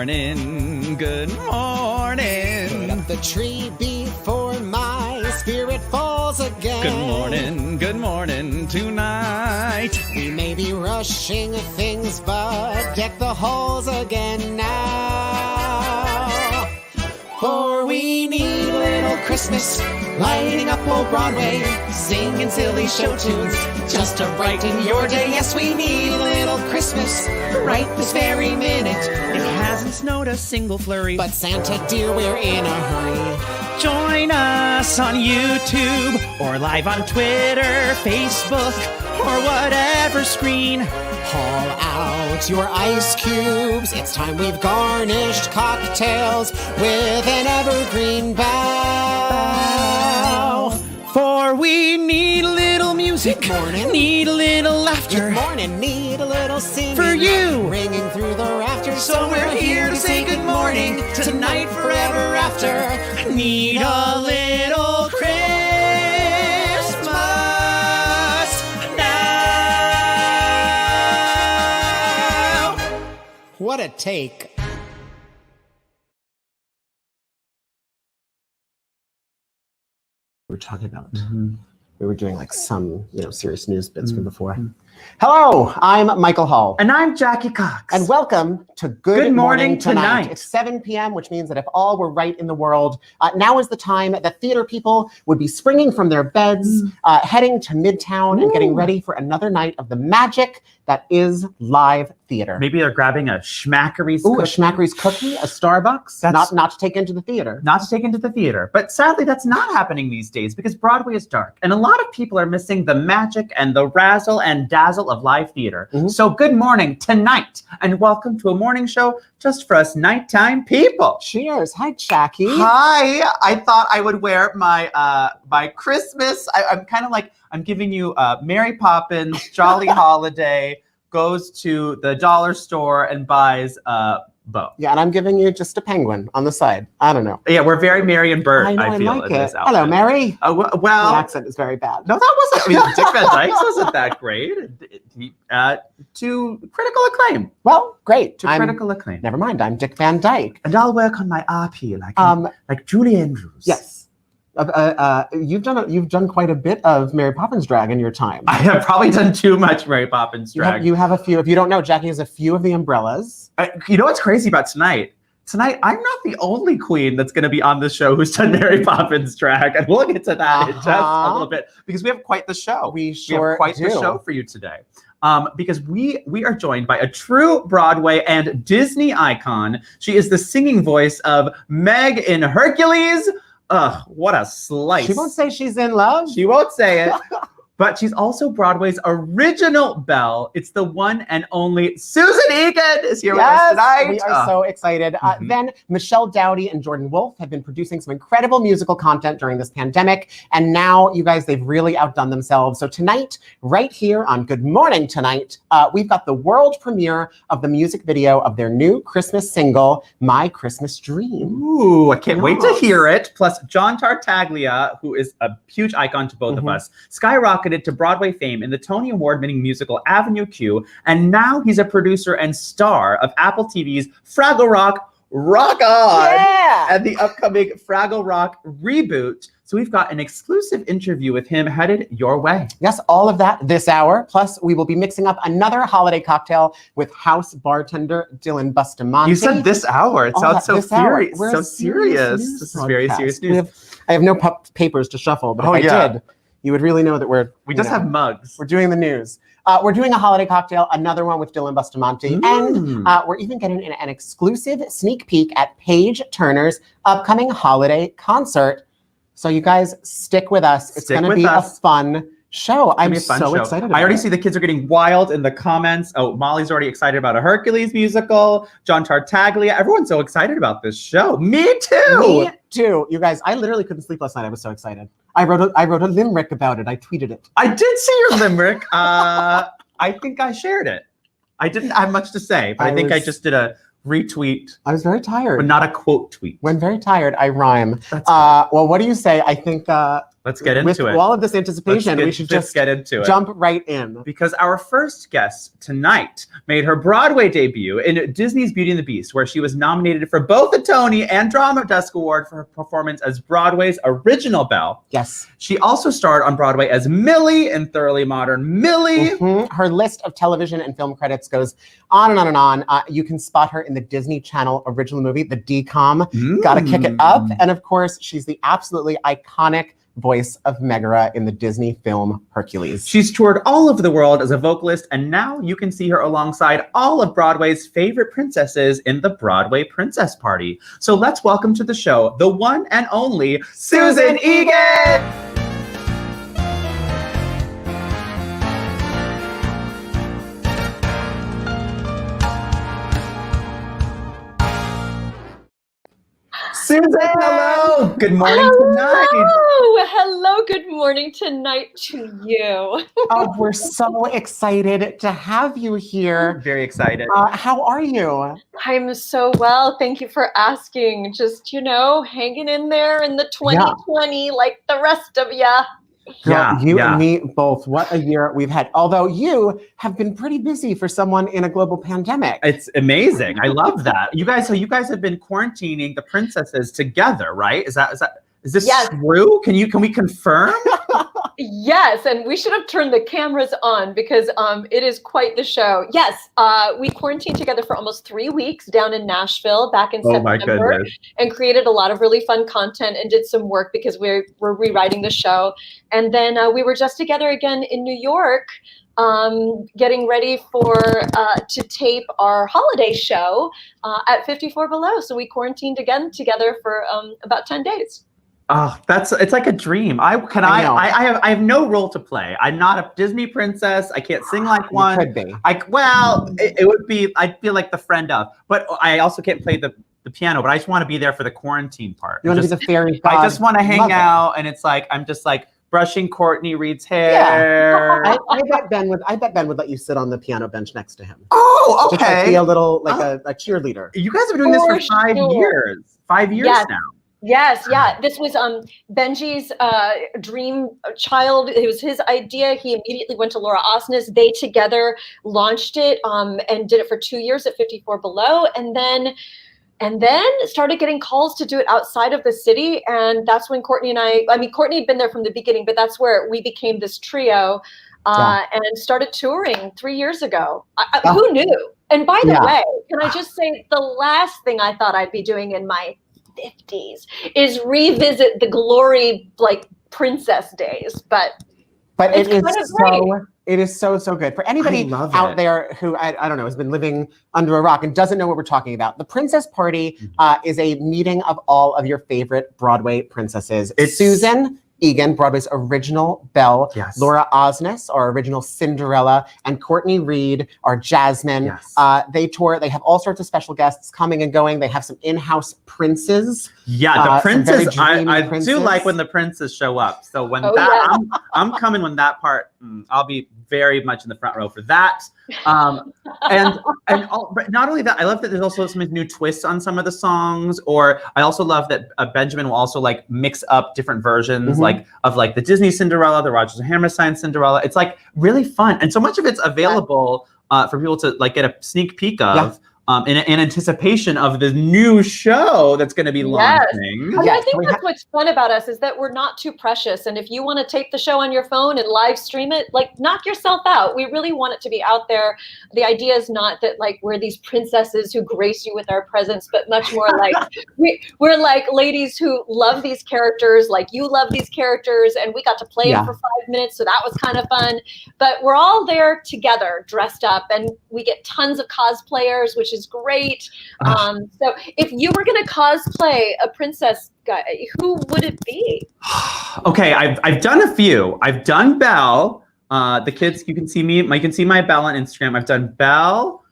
morning, good morning. Put up the tree before my spirit falls again. Good morning tonight. We may be rushing things, but deck the halls again now. For we need a little Christmas, lighting up old Broadway, singing silly show tunes, just to brighten your day. Yes, we need a little Christmas, right this very minute. It hasn't snowed a single flurry, But Santa dear, we're in a hurry. join us on YouTube or live on Twitter, Facebook, or whatever screen. Haul out your ice cubes. It's time we've garnished cocktails with an evergreen bow. For we need a little music, Good morning. need a little laughter. Good morning, need a little singing For you. ringing through the rafters. So we're here to say good morning, tonight forever after. Need a little Christmas now. What a take. We're talking about. We were doing like some, serious news bits from before. Hello, I'm Michael Hall. And I'm Jackie Cox. And welcome to Good Morning Tonight. It's 7 p.m., which means that if all were right in the world, now is the time that theater people would be springing from their beds, heading to Midtown and getting ready for another night of the magic that is live theater. Maybe they're grabbing a Schmackery's Ooh, cookie. a Schmackery's cookie, a Starbucks, not to take into the theater. Not to take into the theater. But sadly, that's not happening these days because Broadway is dark. And a lot of people are missing the magic and the razzle and dazzle of live theater. So good morning tonight. And welcome to a morning show just for us nighttime people. Cheers. Hi, Jackie. Hi. I thought I would wear my my Christmas. I'm kind of like, I'm giving you Mary Poppins, Jolly Holiday, goes to the dollar store and buys a bow. Yeah, and I'm giving you just a penguin on the side. I don't know. Yeah, we're very Mary and Bert, I know, I feel, like in it. this outfit. Hello, Mary. Well, The accent is very bad. no, that wasn't. I mean, Dick Van Dyke's wasn't that great. To critical acclaim. Well, great. Critical acclaim. Never mind. I'm Dick Van Dyke. And I'll work on my RP like Julie Andrews. Yes. You've done quite a bit of Mary Poppins drag in your time. I have probably done too much Mary Poppins drag. You have a few. If you don't know, Jackie has a few of the umbrellas. You know what's crazy about tonight? Tonight, I'm not the only queen that's going to be on the show who's done Mary Poppins drag, and we'll get to that in just a little bit because we have quite the show. We have quite the show for you today. Because we are joined by a true Broadway and Disney icon. She is the singing voice of Meg in Hercules. Ugh, what a slice. She won't say she's in love. She won't say it. But she's also Broadway's original Belle. It's the one and only Susan Egan is here with us tonight. We are so excited. Then Michelle Dowdy and Jordan Wolfe have been producing some incredible musical content during this pandemic. And now, you guys, they've really outdone themselves. So tonight, right here on Good Morning Tonight, we've got the world premiere of the music video of their new Christmas single, My Christmas Dream. Ooh, I can't wait to hear it. Plus, John Tartaglia, who is a huge icon to both of us, skyrocketed to Broadway fame in the Tony Award-winning musical Avenue Q, and now he's a producer and star of Apple TV's Fraggle Rock, Rock On! Yeah! And the upcoming Fraggle Rock reboot. So we've got an exclusive interview with him headed your way. Yes, all of that this hour. Plus, we will be mixing up another holiday cocktail with house bartender Dylan Bustamante. You said this hour. It sounds so serious. We're So a serious. news This is very broadcast. serious news. I have no papers to shuffle, but if I did, you would really know that we just have mugs. We're doing the news. We're doing a holiday cocktail, another one with Dylan Bustamante, and we're even getting an exclusive sneak peek at Paige Turner's upcoming holiday concert. So you guys stick with us. It's going to be a fun show. I'm so excited about I already it. see the kids are getting wild in the comments. Oh, Molly's already excited about a Hercules musical. John Tartaglia. Everyone's so excited about this show. Me too. Me too. You guys, I literally couldn't sleep last night. I was so excited. I wrote a limerick about it. I tweeted it. I did see your limerick. I think I shared it. I didn't have much to say, but I think I just did a retweet. I was very tired. But not a quote tweet. When very tired, I rhyme. That's well, what do you say? I think Let's get into with it. all of this anticipation, we should just get into it. Jump right in. Because our first guest tonight made her Broadway debut in Disney's Beauty and the Beast, where she was nominated for both a Tony and Drama Desk Award for her performance as Broadway's original Belle. Yes. She also starred on Broadway as Millie in Thoroughly Modern Millie. Her list of television and film credits goes on and on and on. You can spot her in the Disney Channel original movie, The DCOM, Gotta Kick It Up. And of course, she's the absolutely iconic voice of Megara in the Disney film Hercules. She's toured all over the world as a vocalist, and now you can see her alongside all of Broadway's favorite princesses in the Broadway Princess Party. So let's welcome to the show the one and only Susan Egan! Susan, hello! Good morning tonight! Hello, good morning tonight to you. Oh, we're so excited to have you here. Very excited. How are you? I'm so well. Thank you for asking. Just, hanging in there in the 2020 like the rest of ya. Girl, you and me both. What a year we've had. Although you have been pretty busy for someone in a global pandemic. It's amazing. I love that. You guys have been quarantining the princesses together, right? Is this true? Can we confirm? Yes, and we should have turned the cameras on because it is quite the show. Yes, we quarantined together for almost 3 weeks down in Nashville back in September and created a lot of really fun content and did some work because we're rewriting the show. And then we were just together again in New York getting ready to tape our holiday show at 54 Below. So we quarantined again together for about 10 days. Oh, it's like a dream. I have no role to play. I'm not a Disney princess. I can't sing like one. You could be. It would be. I'd feel like the friend of, but I also can't play the piano. But I just want to be there for the quarantine part. You want to be the fairy god. I just want to hang out, and it's like I'm just like brushing Courtney Reed's hair. Yeah. I bet Ben would let you sit on the piano bench next to him. Oh, okay. Just like be a little a cheerleader. You guys have been doing this for 5 years. 5 years now. Yes, yeah. This was Benji's dream child. It was his idea. He immediately went to Laura Osnes. They together launched it and did it for 2 years at 54 Below. And then started getting calls to do it outside of the city. And that's when Courtney had been there from the beginning, but that's where we became this trio and started touring 3 years ago. Who knew? And by the way, can I just say the last thing I thought I'd be doing in my 50s is revisit the glory princess days, but it is so good for anybody out there who I don't know has been living under a rock and doesn't know what we're talking about. The Princess Party is a meeting of all of your favorite Broadway princesses. It's Susan Egan, Broadway's original Belle, Laura Osnes, our original Cinderella, and Courtney Reed, our Jasmine. They tour. They have all sorts of special guests coming and going. They have some in-house princes. Yeah, the princes. I do like when the princes show up. So when I'm coming when that part. I'll be very much in the front row for that. But not only that, I love that there's also some new twists on some of the songs. Or I also love that Benjamin will also mix up different versions of the Disney Cinderella, the Rodgers and Hammerstein Cinderella. It's really fun, and so much of it's available for people to get a sneak peek of. In anticipation of the new show that's going to be launching. I think that's what's fun about us is that we're not too precious. And if you want to tape the show on your phone and live stream it, knock yourself out. We really want it to be out there. The idea is not that we're these princesses who grace you with our presence, but much more we're ladies who love these characters, you love these characters, and we got to play them for 5 minutes, so that was kind of fun. But we're all there together, dressed up, and we get tons of cosplayers, which is great. So if you were going to cosplay a princess guy, who would it be? Okay, I've done a few. I've done Belle. The kids, you can see me. You can see my Belle on Instagram. I've done Belle.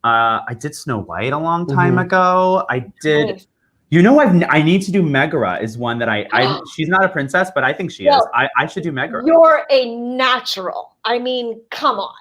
I did Snow White a long time ago. I did. I need to do Megara is one that she's not a princess, but I think she is. I should do Megara. You're a natural. I mean, come on.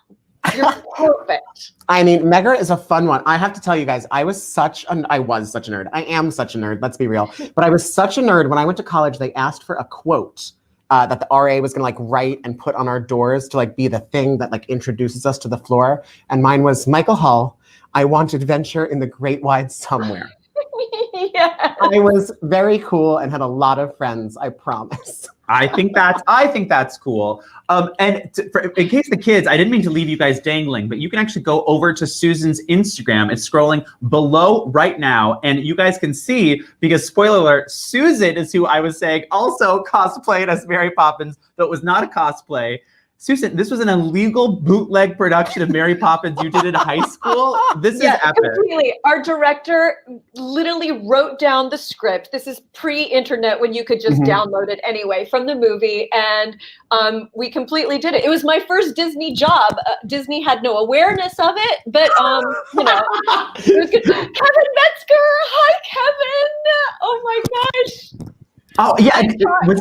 You're perfect. Megara is a fun one. I have to tell you guys, I was such a nerd. I am such a nerd, let's be real. But I was such a nerd when I went to college, they asked for a quote. that the RA was gonna like write and put on our doors to like be the thing that like introduces us to the floor. And mine was Michael Hull. I want adventure in the great wide somewhere. Yes. I was very cool and had a lot of friends, I promise. I think that's cool. In case the kids, I didn't mean to leave you guys dangling, but you can actually go over to Susan's Instagram. It's scrolling below right now, and you guys can see, because spoiler alert, Susan is who I was saying also cosplayed as Mary Poppins, though it was not a cosplay. Susan, this was an illegal bootleg production of Mary Poppins you did in high school. This is epic. Completely. Our director literally wrote down the script. This is pre-internet when you could just download it anyway from the movie, and we completely did it. It was my first Disney job. Disney had no awareness of it, but you know, it was good. Kevin Metzger, hi Kevin. Oh my gosh. Oh yeah, was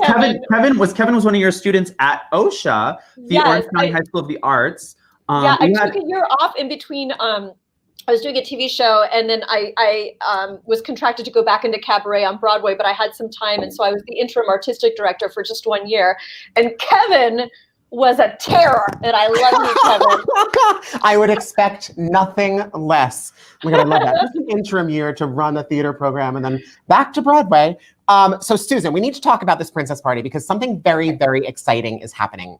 Kevin was one of your students at OSHA, the Orange County High School of the Arts. I took a year off in between. I was doing a TV show, and then I was contracted to go back into cabaret on Broadway, but I had some time, and so I was the interim artistic director for just 1 year. And Kevin was a terror, and I love you, Kevin. I would expect nothing less. Oh my God, I love that. Just an interim year to run a theater program and then back to Broadway. So Susan, we need to talk about this princess party because something very, very exciting is happening.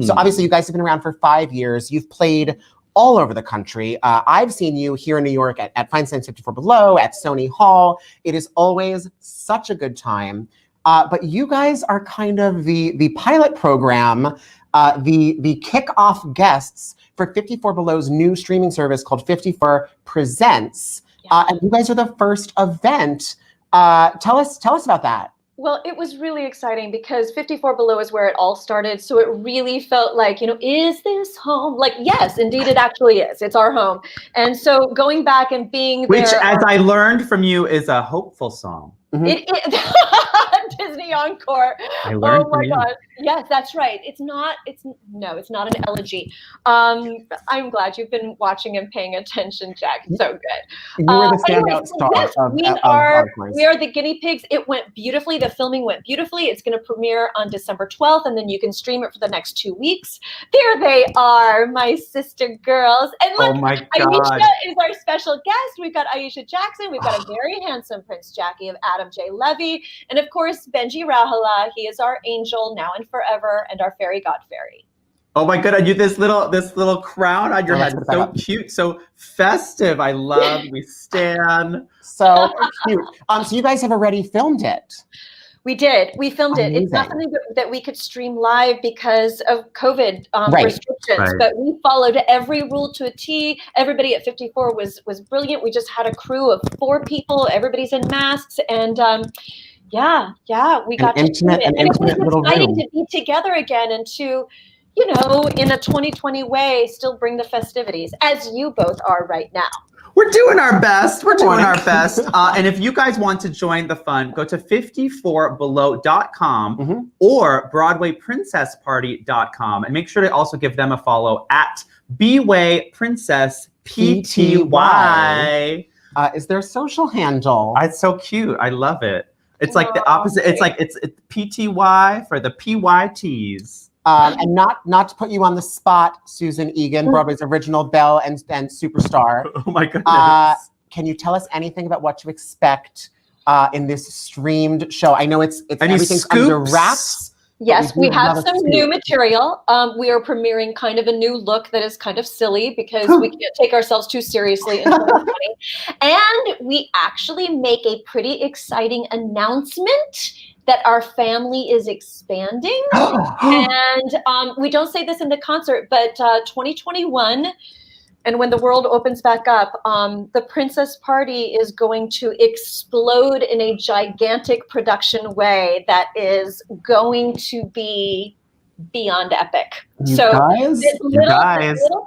So obviously you guys have been around for 5 years. You've played all over the country. I've seen you here in New York at Feinstein's 54 Below, at Sony Hall. It is always such a good time. But you guys are kind of the pilot program, the kickoff guests for 54 Below's new streaming service called 54 Presents. And you guys are the first event. Tell us about that. Well, it was really exciting because 54 Below is where it all started. So it really felt like, you know, is this home? Like, yes, indeed, it actually is. It's our home. And so going back and being there. Which, as I learned from you, is a hopeful song. It Disney Encore. I learned oh my God. Yes, that's right. It's not an elegy. I'm glad you've been watching and paying attention, Jack. So good. You were the standout star. Yes, we are the guinea pigs. It went beautifully. The filming went beautifully. It's going to premiere on December 12th, and then you can stream it for the next 2 weeks. There they are, my sister girls. And look, oh my God. Aisha is our special guest. We've got Aisha Jackson. We've got a very handsome Prince Jackie of Adam J. Levy. And of course, Benji Rahala. He is our angel now and forever, and our fairy god fairy. Oh my God, and you this little crown on your head. So cute, so festive. I love, we stan. So cute. So you guys have already filmed it. We did. We filmed it. It's not something that we could stream live because of COVID restrictions, but we followed every rule to a T. Everybody at 54 was brilliant. We just had a crew of 4 people. Everybody's in masks, and we got an intimate little exciting room to be together again and to, you know, in a 2020 way, still bring the festivities as you both are right now. We're doing our best. And if you guys want to join the fun, go to 54below.com or BroadwayPrincessParty.com and make sure to also give them a follow at BWayPrincessPTY. Is their social handle? It's so cute. I love it. It's like the opposite. It's like it's PTY for the PYTs. And not to put you on the spot, Susan Egan, Broadway's original belle and superstar. Oh my goodness. Can you tell us anything about what to expect in this streamed show? I know it's everything's under wraps. Yes, we have some new material. We are premiering kind of a new look that is kind of silly because we can't take ourselves too seriously in 2020. And we actually make a pretty exciting announcement that our family is expanding. And we don't say this in the concert, but 2021, and when the world opens back up, the Princess Party is going to explode in a gigantic production way that is going to be beyond epic. This little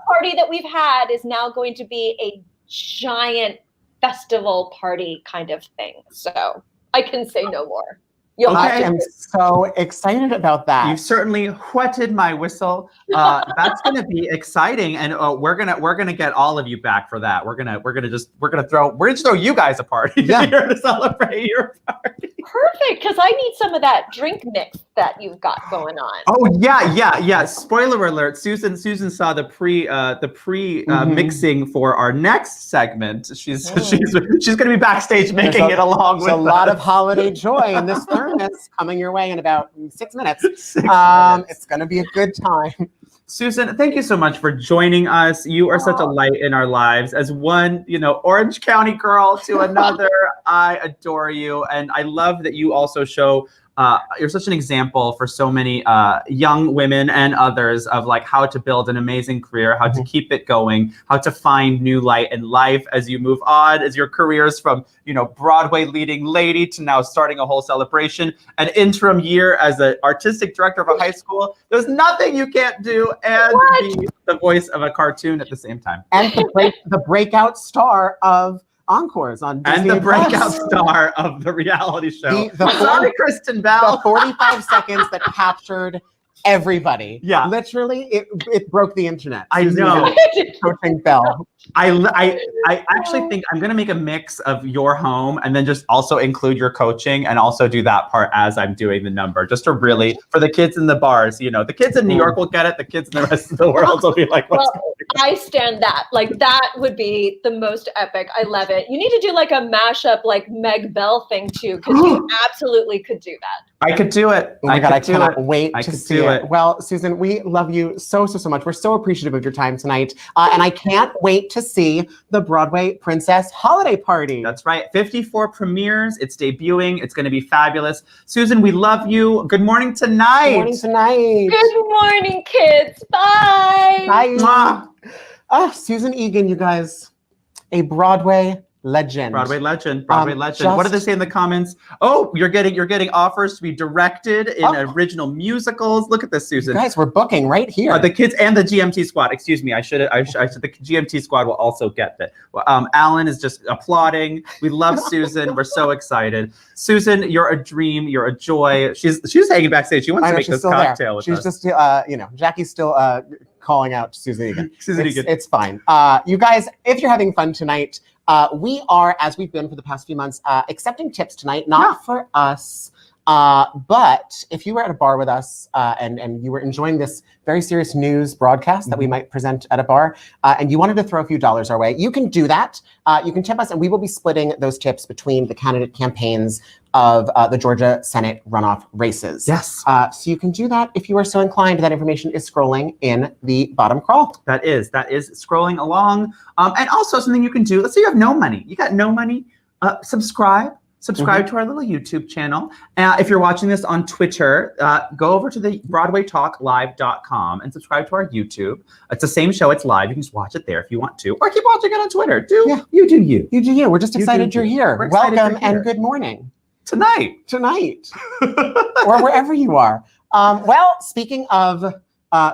party that we've had is now going to be a giant festival party kind of thing. So I can say no more. I am so excited about that. You've certainly whetted my whistle. That's going to be exciting, and we're gonna get all of you back for that. We're gonna throw you guys a party here to celebrate your party. perfect, because I need some of that drink mix that you've got going on. Oh yeah. Spoiler alert: Susan saw the pre mixing for our next segment. She's gonna be backstage making it along with a lot us. of holiday joy in this thermos coming your way in about 6 minutes. It's gonna be a good time. Susan, thank you so much for joining us. You are such a light in our lives. As one, Orange County girl to another, I adore you. And I love that you also show, you're such an example for so many young women and others of like how to build an amazing career, how to keep it going, how to find new light in life as you move on, as your careers from, Broadway leading lady to now starting a whole celebration, an interim year as an artistic director of a high school. There's nothing you can't do and be the voice of a cartoon at the same time. And the breakout star of Encores on Disney+. And the breakout star of the reality show. Sorry, Kristen Bell. The 45 seconds that captured everybody. Yeah. Literally, it broke the internet. I know. Coaching Bell. I actually think I'm going to make a mix of your home and then just also include your coaching and also do that part as I'm doing the number, just to really, for the kids in the bars, the kids in New York will get it. The kids in the rest of the world will be like, what's going on? I stand that. Like, that would be the most epic. I love it. You need to do like a mashup, like Meg Bell thing too, because you absolutely could do that. I could do it. Oh my God, I cannot wait to see it. Well, Susan, we love you so much. We're so appreciative of your time tonight. And I can't wait to see the Broadway Princess Holiday Party. That's right. 54 premieres. It's debuting. It's going to be fabulous. Susan, we love you. Good morning tonight. Good morning tonight. Good morning, kids. Bye. Bye. Susan Egan, you guys. A Broadway legend. Broadway legend. What do they say in the comments? Oh, you're getting offers to be directed in original musicals. Look at this, Susan. You guys, we're booking right here. The kids and the GMT squad. Excuse me. I should. The GMT squad will also get that. Alan is just applauding. We love Susan. We're so excited. Susan, you're a dream. You're a joy. She's hanging backstage. She wants to make this cocktail with us. She's just, Jackie's still calling out Susan Egan. It's fine. You guys, if you're having fun tonight, we are, as we've been for the past few months, accepting tips tonight, not for us, but if you were at a bar with us and you were enjoying this very serious news broadcast that we might present at a bar, and you wanted to throw a few dollars our way, you can do that. You can tip us, and we will be splitting those tips between the candidate campaigns of the Georgia Senate runoff races. Yes. So you can do that if you are so inclined. That information is scrolling in the bottom crawl. That is scrolling along. And also something you can do, let's say you have no money. You got no money, subscribe to our little YouTube channel. If you're watching this on Twitter, go over to the BroadwayTalkLive.com and subscribe to our YouTube. It's the same show. It's live. You can just watch it there if you want to, or keep watching it on Twitter. You do you. You do you. We're just excited you're here. Welcome and good morning. Tonight. Or wherever you are. Well, speaking of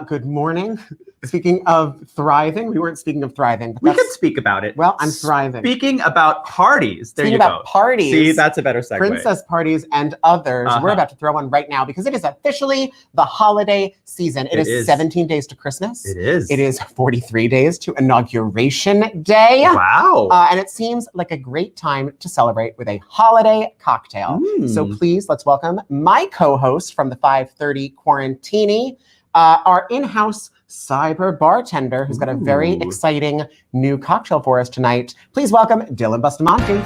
good morning, speaking of thriving, we weren't speaking of thriving. But we can speak about it. Well, I'm thriving. Speaking about parties. There speaking you about go. Parties. See, that's a better segue. Princess parties and others. We're about to throw one right now because it is officially the holiday season. It is 17 days to Christmas. It is. It is 43 days to Inauguration Day. Wow. And it seems like a great time to celebrate with a holiday cocktail. So please, let's welcome my co-host from the 5:30 Quarantini, our in-house cyber bartender who's got a very exciting new cocktail for us tonight. Please welcome Dylan Bustamante.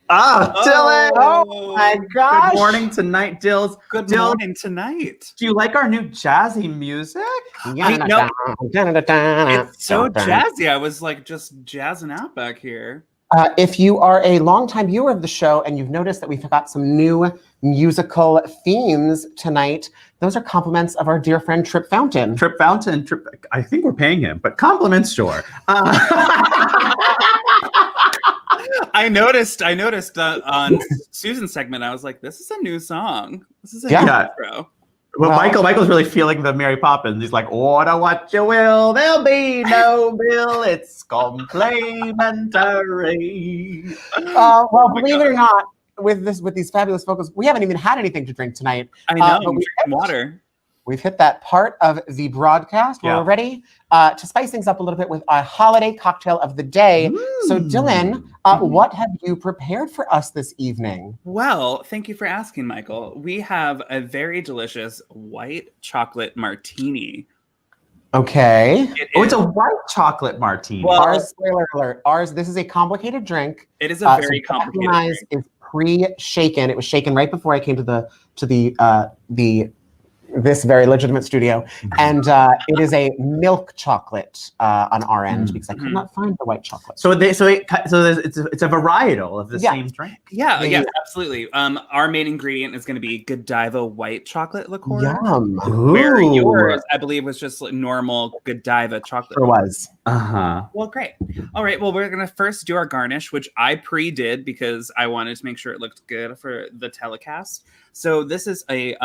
Dylan! Oh my gosh! Good morning tonight, Dills. Good morning tonight. Do you like our new jazzy music? I know. It's so jazzy. I was like just jazzing out back here. If you are a longtime viewer of the show and you've noticed that we've got some new musical themes tonight, those are compliments of our dear friend Trip Fountain. Trip Fountain. I think we're paying him, but compliments, sure. I noticed on Susan's segment, I was like, this is a new song. This is a new intro. Well, Michael's really feeling the Mary Poppins. He's like, order what you will, there'll be no bill. It's complimentary. Well, believe it or not, with these fabulous vocals, we haven't even had anything to drink tonight. I know, I'm drinking water. We've hit that part of the broadcast where we're ready to spice things up a little bit with our holiday cocktail of the day. So Dylan, what have you prepared for us this evening? Well, thank you for asking, Michael. We have a very delicious white chocolate martini. Okay. It's a white chocolate martini. Well, ours, spoiler alert, this is a complicated drink. It is a very complicated drink. Is pre-shaken. It was shaken right before I came to this very legitimate studio, and it is a milk chocolate on our end because I could not find the white chocolate. So it's a varietal of the same drink. Yeah, absolutely. Our main ingredient is going to be Godiva white chocolate liqueur. Yum. Where yours, I believe, was just normal Godiva chocolate. It was. Well, great. All right. Well, we're going to first do our garnish, which I pre-did because I wanted to make sure it looked good for the telecast. So this is a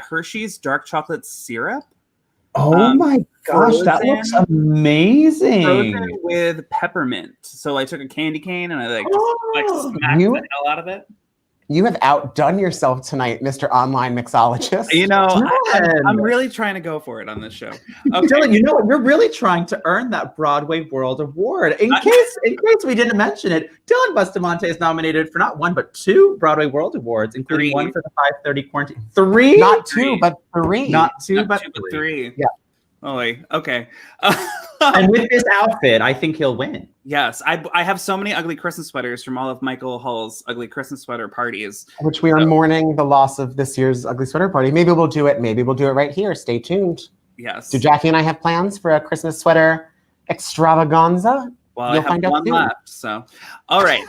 Hershey's dark chocolate syrup. Oh my gosh, that looks amazing! Frozen with peppermint. So I took a candy cane and I smacked the hell out of it. You have outdone yourself tonight, Mr. Online Mixologist. You know, I'm really trying to go for it on this show. Okay. Dylan, you know what? You're really trying to earn that Broadway World Award. In case we didn't mention it, Dylan Bustamante is nominated for not one but 2 Broadway World Awards, including 1 for the 5:30 quarantine. 3? Not 2, but 3. Not 2, Not but 3. Yeah. Oh, wait. Okay. And with this outfit, I think he'll win. Yes, I have so many ugly Christmas sweaters from all of Michael Hull's ugly Christmas sweater parties. Which we are mourning the loss of this year's ugly sweater party. Maybe we'll do it. Maybe we'll do it right here. Stay tuned. Yes. Do Jackie and I have plans for a Christmas sweater extravaganza? Well, You'll find out one left. So, all right.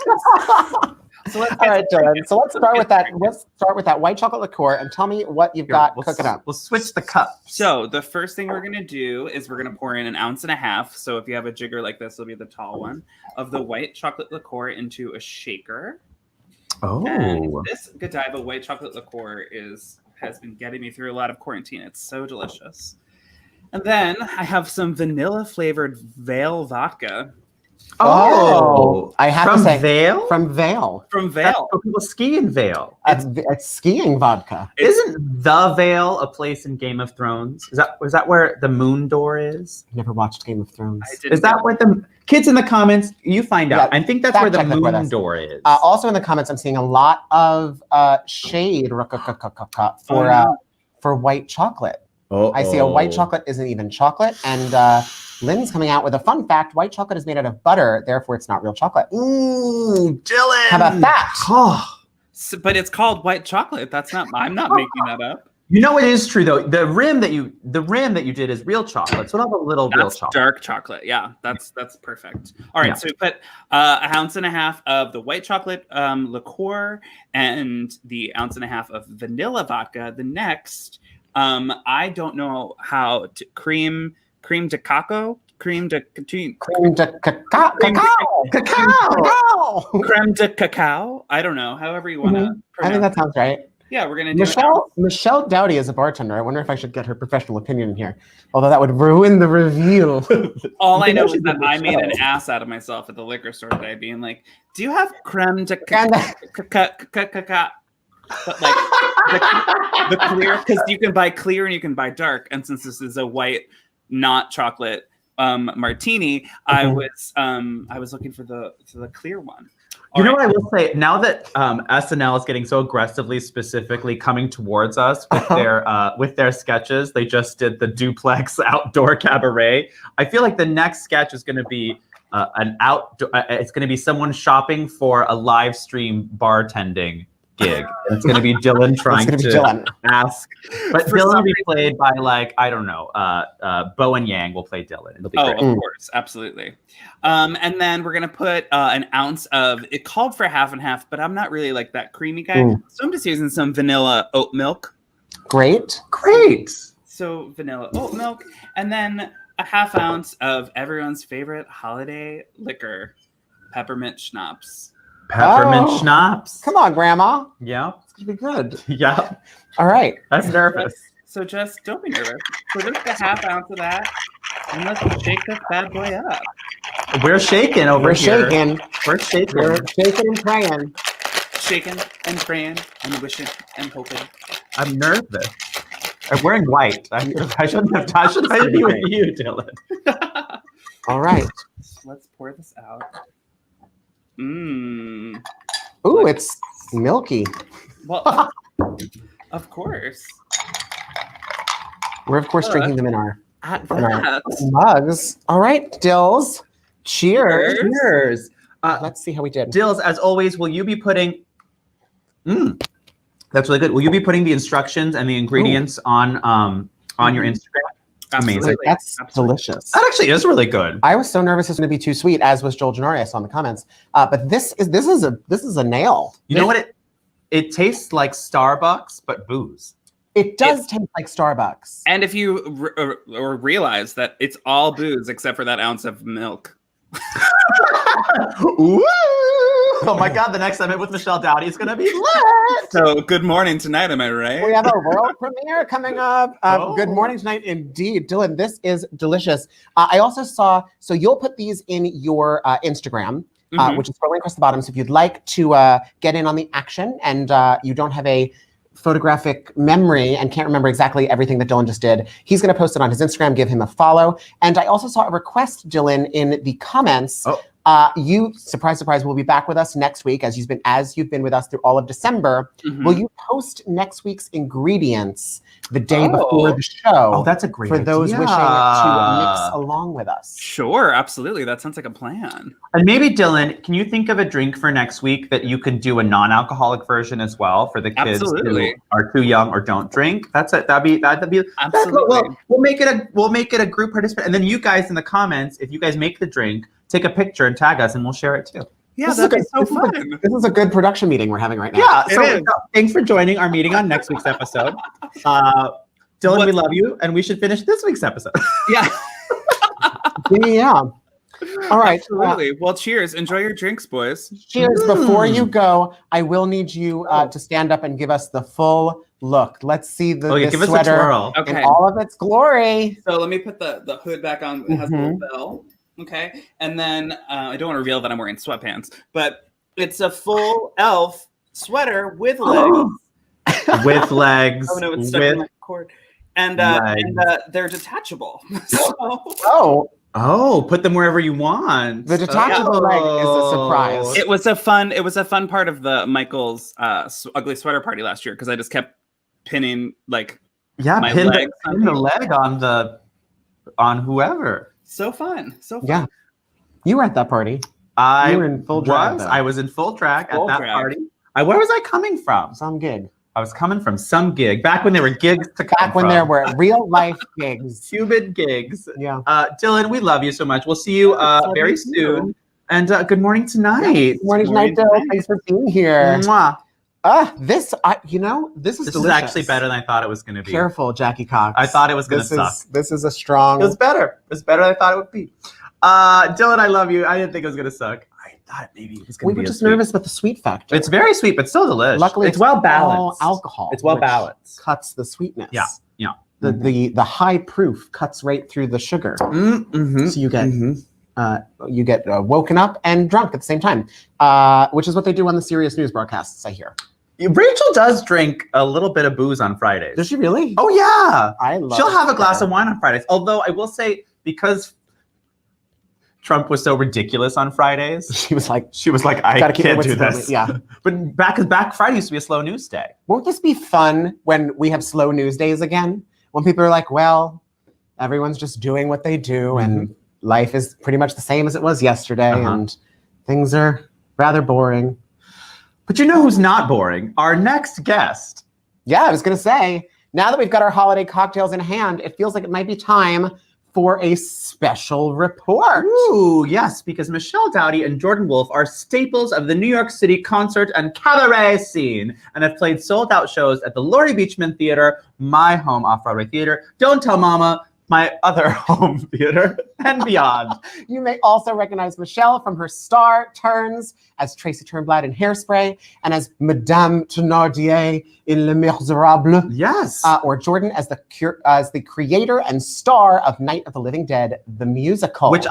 All right, Dylan. So let's start with that. Let's start with that white chocolate liqueur and tell me what you've got cooking up. We'll switch the cup. So the first thing we're gonna do is we're gonna pour in 1.5 ounces. So if you have a jigger like this, it'll be the tall one of the white chocolate liqueur into a shaker. Oh, and this Godiva white chocolate liqueur has been getting me through a lot of quarantine. It's so delicious. And then I have some vanilla flavored Vale vodka. Oh, I have to say, Vale? From Vale. From Vale. People ski in Vale. It's skiing vodka. Isn't the Vale a place in Game of Thrones? Is that where the moon door is? I've never watched Game of Thrones. Is that where the kids in the comments? You find out. I think that's where the moon door is. Also in the comments, I'm seeing a lot of shade for white chocolate. I see a white chocolate isn't even chocolate, and Lynn's coming out with a fun fact: white chocolate is made out of butter, therefore it's not real chocolate. Ooh, Dylan! How about that? So, but it's called white chocolate. I'm not making that up. You know, it is true though. The rim that you did is real chocolate. So not a little real chocolate. Dark chocolate. Yeah, that's perfect. All right, so we put 1.5 ounces of the white chocolate liqueur and the 1.5 ounces of vanilla vodka. The next. I don't know how to cream de cacao. Creme de cacao. I don't know. However you want to. I think that sounds right. Yeah, we're gonna do Michelle Dowdy is a bartender. I wonder if I should get her professional opinion here. Although that would ruin the review. All I know is that I made an ass out of myself at the liquor store today, being like, "Do you have creme de cacao?" But like the clear, because you can buy clear and you can buy dark, and since this is a white, not chocolate martini, I was looking for the clear one. You know what I will say? Now that SNL is getting so aggressively, specifically coming towards us with their sketches, they just did the duplex outdoor cabaret. I feel like the next sketch is going to be it's going to be someone shopping for a live stream bartending gig. It's going to be Dylan trying to ask, but Dylan will be played by I don't know, Bo and Yang will play Dylan. It'll be great. Of course, absolutely. And then we're going to put 1 ounce of, it called for 50/50, but I'm not really like that creamy guy. So I'm just using some vanilla oat milk. Great. So vanilla oat milk, and then 1/2 ounce of everyone's favorite holiday liquor, peppermint schnapps. Peppermint schnapps. Come on, Grandma. Yeah. It's going to be good. Yeah. All right. That's nervous. So just don't be nervous. So just 1/2 ounce of that. And let's shake this bad boy up. We're shaking over here. We're shaking and praying. Shaking and praying and wishing and hoping. I'm nervous. I'm wearing white. I shouldn't be with you, Dylan. All right. Let's pour this out. Mmm. Ooh, it's milky. Well, of course. We're of course drinking them in our That. mugs. All right, Dills. Cheers. Cheers. Let's see how we did. Dills, as always, will you be putting... That's really good. Will you be putting the instructions and the ingredients on your Instagram? Amazing. That's delicious. That actually is really good. I was so nervous it was going to be too sweet, as was Joel Gennari. I saw in the comments. But this is a nail. You know what? It tastes like Starbucks, but booze. It does taste like Starbucks. And if you realize that it's all booze except for that ounce of milk. Woo! Oh my God, the next segment with Michelle Dowdy is going to be lit. So good morning tonight, am I right? We have a world premiere coming up. Good morning tonight, indeed. Dylan, this is delicious. I also saw, so you'll put these in your Instagram, which is scrolling across the bottom. So if you'd like to get in on the action and you don't have a photographic memory and can't remember exactly everything that Dylan just did, he's going to post it on his Instagram. Give him a follow. And I also saw a request, Dylan, in the comments. You, surprise, surprise, will be back with us next week as you've been with us through all of December. Will you post next week's ingredients the day before the show? Oh, that's a great for those idea. wishing to mix along with us. Sure, absolutely. That sounds like a plan. And maybe, Dylan, can you think of a drink for next week that you can do a non-alcoholic version as well for the kids who are too young or don't drink? That's it. That'd be absolutely. We'll make it a group participant, and then you guys in the comments, if you guys make the drink, take a picture and tag us, and we'll share it too. Yeah, that'd be so fun. This is a good production meeting we're having right now. Yeah, so thanks for joining our meeting on next week's episode. Dylan, we love you, and we should finish this week's episode. Yeah. Yeah. All right. Absolutely. Well, cheers. Enjoy your drinks, boys. Cheers. Before you go, I will need you to stand up and give us the full look. Let's see the give us sweater a twirl. in all of its glory. So let me put the hood back on. It has a little bell. Okay. And then I don't want to reveal that I'm wearing sweatpants, but it's a full elf sweater with legs. With legs. Oh, no, it's stuck in my cord. And they're detachable. Put them wherever you want. The detachable leg is a surprise. It was a fun part of the Michael's ugly sweater party last year because I just kept pinning my legs pin the leg on whoever. So fun. Yeah. You were at that party. You were in full drag. I was in full drag at that party. Where was I coming from? Some gig. I was coming from some gig. Back when there were gigs to come Back when there were real life gigs. Human gigs. Yeah. Dylan, we love you so much. We'll see you very soon. And good morning tonight. Good morning tonight, Dylan. Thanks for being here. Mwah. This is delicious. Is actually better than I thought it was going to be. Careful, Jackie Cox. I thought it was going to suck. This is a strong... It was better. It was better than I thought it would be. Dylan, I love you. I didn't think it was going to suck. I thought maybe it was going to be. We were just nervous about the sweet factor. It's very sweet, but still delicious. Luckily, it's well balanced. Alcohol. It's well balanced. Cuts the sweetness. Yeah. The high proof cuts right through the sugar. So you get woken up and drunk at the same time, which is what they do on the serious news broadcasts, I hear. Rachel does drink a little bit of booze on Fridays. Does she really? Oh yeah, She'll have a glass of wine on Fridays. Although I will say, because Trump was so ridiculous on Fridays, she was like, I can't do this. Yeah, but back Friday used to be a slow news day. Won't this be fun when we have slow news days again? When people are like, well, everyone's just doing what they do, and life is pretty much the same as it was yesterday, and things are rather boring. But you know who's not boring? Our next guest. Yeah, I was going to say, now that we've got our holiday cocktails in hand, it feels like it might be time for a special report. Ooh, yes, because Michelle Dowdy and Jordan Wolfe are staples of the New York City concert and cabaret scene and have played sold-out shows at the Laurie Beachman Theater, my home off-Broadway theater, Don't Tell Mama, my other home theater, and beyond. You may also recognize Michelle from her star turns as Tracy Turnblad in Hairspray and as Madame Thénardier in Les Miserables. Yes. Or Jordan as the creator and star of Night of the Living Dead, the musical. Which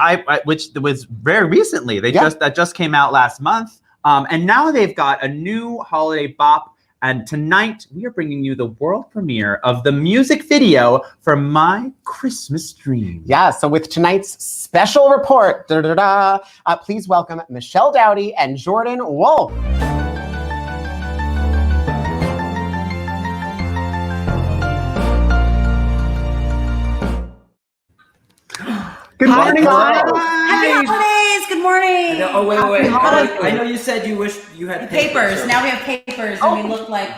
was very recently. That just came out last month. And now they've got a new holiday bop And tonight, we are bringing you the world premiere of the music video for My Christmas Dream. Yeah, so with tonight's special report, please welcome Michelle Dowdy and Jordan Wolfe. Good morning, Happy holidays! Good morning. Wait. I know you said you wish you had papers. Now we have papers, and we look like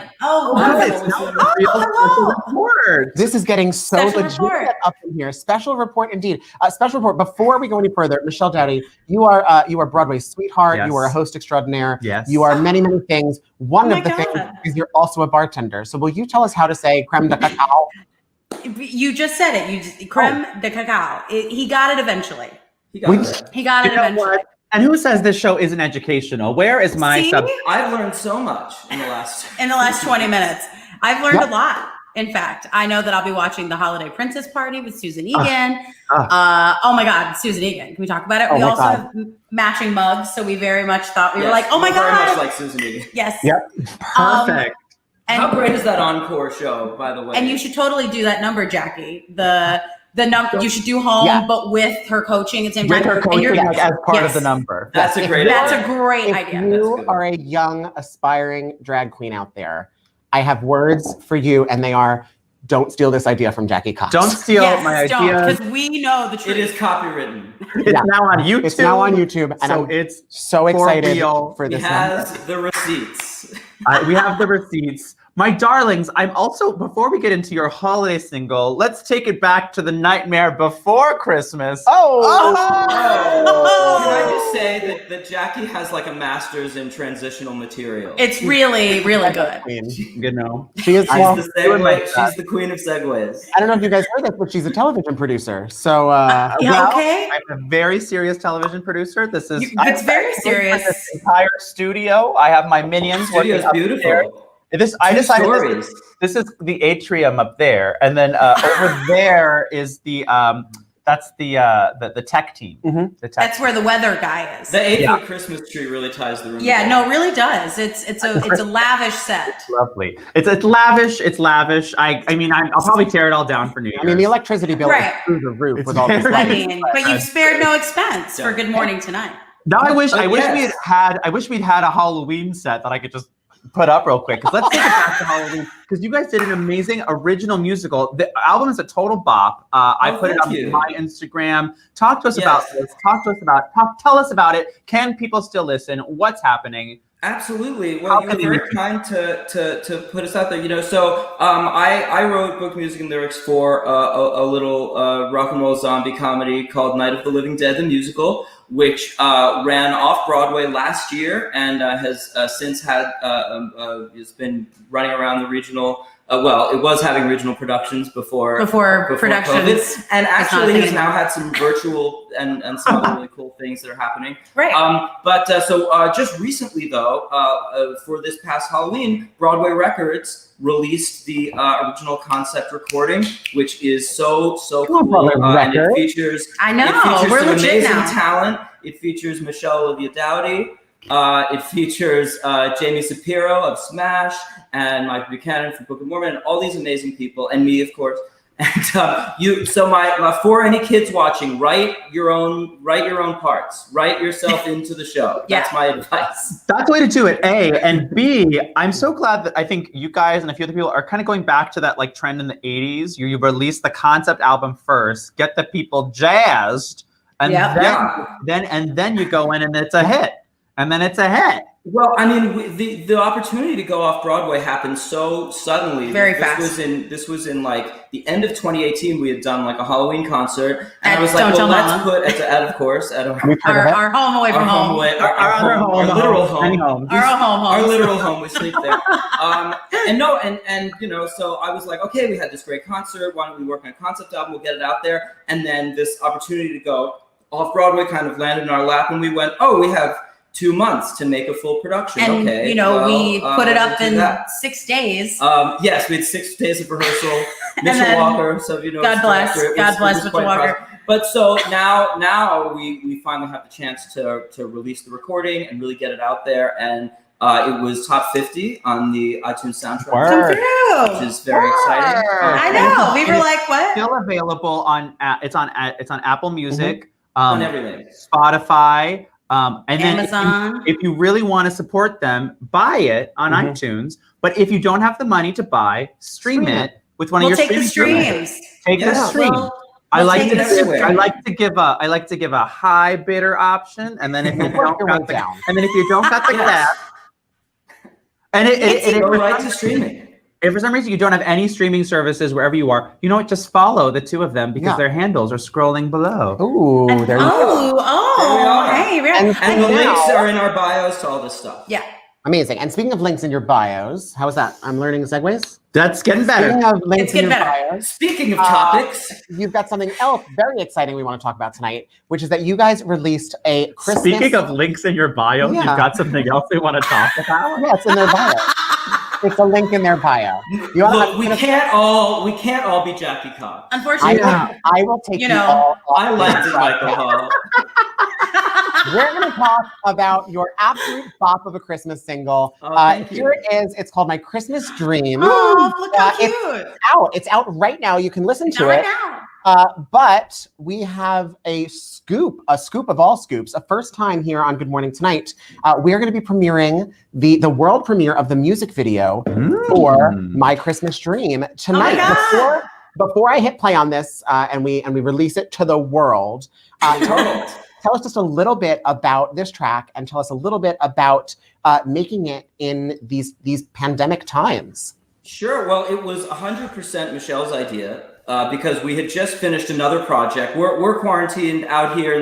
This is getting so legit up in here. Special report indeed. Special report. Before we go any further, Michelle Dowdy, you are Broadway's sweetheart. Yes. You are a host extraordinaire. Yes. You are many things. One of the things is you're also a bartender. So will you tell us how to say creme de cacao? You just said it. Creme de cacao. He got it eventually. He got it eventually. What? And who says this show isn't educational? Where is my sub? I've learned so much in the last 20 minutes. I've learned a lot. In fact, I know that I'll be watching the Holiday Princess Party with Susan Egan. Oh my God, Susan Egan. Can we talk about it? We also have matching mugs, so we very much thought we were like, oh my God. Very much like Susan Egan. Yes. Yep. Perfect. And how great is that encore show, by the way? And you should totally do that number, Jackie. The number you should do home, but with her coaching at the same time. With her coaching as part of the number. That's a great idea. If you are a young, aspiring drag queen out there, I have words for you, and they are: don't steal this idea from Jackie Cox. Don't steal my idea. Because we know the truth. It is copywritten. It's now on YouTube. It's now on YouTube, and so it's so excited for this. He has the receipts. We have the receipts. My darlings, I'm also, before we get into your holiday single, let's take it back to the nightmare before Christmas. Can I just say that Jackie has like a master's in transitional material? It's really, really good. You know, she is. She's the queen of segues. I don't know if you guys heard this, but she's a television producer. So, okay. I'm a very serious television producer. This is. It's very serious. This entire studio. I have my minions. The studio's beautiful. This is the atrium up there, and then over there is the that's the tech team. Mm-hmm. That's where the weather guy is. The 8-foot Christmas tree really ties the room. Yeah, no, it really does. It's a lavish set. Lovely. It's lavish. It's lavish. I mean, I'll probably tear it all down for New Year's. I mean, the electricity bill is through the roof with all this. But you've spared no expense for Good Morning Tonight. Now I wish we'd had a Halloween set that I could just put up real quick, because let's take it back to Halloween, because you guys did an amazing original musical. The album is a total bop. I put it on my Instagram. Talk to us about this. Tell us about it. Can people still listen? What's happening? Absolutely. Well, you were very kind to put us out there. You know, so I wrote book music and lyrics for a little rock and roll zombie comedy called Night of the Living Dead, the musical, which ran off Broadway last year and has since had has been running around the regional. It was having regional productions before productions, COVID, and actually has now had some virtual and some other really cool things that are happening. Right. So just recently, though, for this past Halloween, Broadway Records released the original concept recording, which is so cool. And it features some amazing talent. It features Michelle Olivia Dowdy. It features Jamie Shapiro of Smash and Mike Buchanan from Book of Mormon, and all these amazing people, and me, of course. And for any kids watching, write your own parts. Write yourself into the show. That's my advice. That's the way to do it. A, and B, I'm so glad that I think you guys and a few other people are kind of going back to that like trend in the 80s. You release the concept album first, get the people jazzed, and then you go in and it's a hit. And then it's a hit. Well, I mean, the opportunity to go off Broadway happened so suddenly. Very fast. This was in like the end of 2018. We had done like a Halloween concert, and I was like, well, let's put at our home away from home, our literal home, our literal home. We sleep there. And you know, so I was like, okay, we had this great concert. Why don't we work on a concept album? We'll get it out there. And then this opportunity to go off Broadway kind of landed in our lap, and we went, oh, we have 2 months to make a full production. And, we put it up in 6 days. Yes, we had 6 days of rehearsal. Mitchell Walker, so God bless Mitchell Walker. But so now we finally have the chance to release the recording and really get it out there. And It was top 50 on the iTunes soundtrack, Come which is very exciting. I know. We were like, what? Still available on it's on Apple Music, on everything, Spotify, and then Amazon. if you really want to support them, buy it on iTunes. But if you don't have the money to buy, stream it with one of your streams. Take the stream. I like to give a high bidder option, and then if you don't got the cash, and it go right to streaming. If for some reason you don't have any streaming services wherever you are, you know what? Just follow the two of them because their handles are scrolling below. Ooh, there you go. Hey, and the links are in our bios to all this stuff. Yeah. Amazing. And speaking of links in your bios, how was that? I'm learning segues. That's getting better. Speaking of links in your bios, speaking of topics, you've got something else very exciting we want to talk about tonight, which is that you guys released a Christmas. Speaking of links in your bio, you've got something else we want to talk about. Yeah, it's in their bio. It's a link in their bio. Look, we can't all be Jackie Cobb. Unfortunately, I will take you all. I liked it, Michael Hall. We're going to talk about your absolute bop of a Christmas single. Here it is. It's called My Christmas Dream. Oh, look how cute. It's out right now. You can listen to right it. Now. But we have a scoop of all scoops, a first time here on Good Morning Tonight. We're going to be premiering the world premiere of the music video for My Christmas Dream tonight. Before I hit play on this and we release it to the world, tell us just a little bit about this track and tell us a little bit about making it in these pandemic times. Sure. Well, it was 100% Michelle's idea because we had just finished another project. We're quarantined out here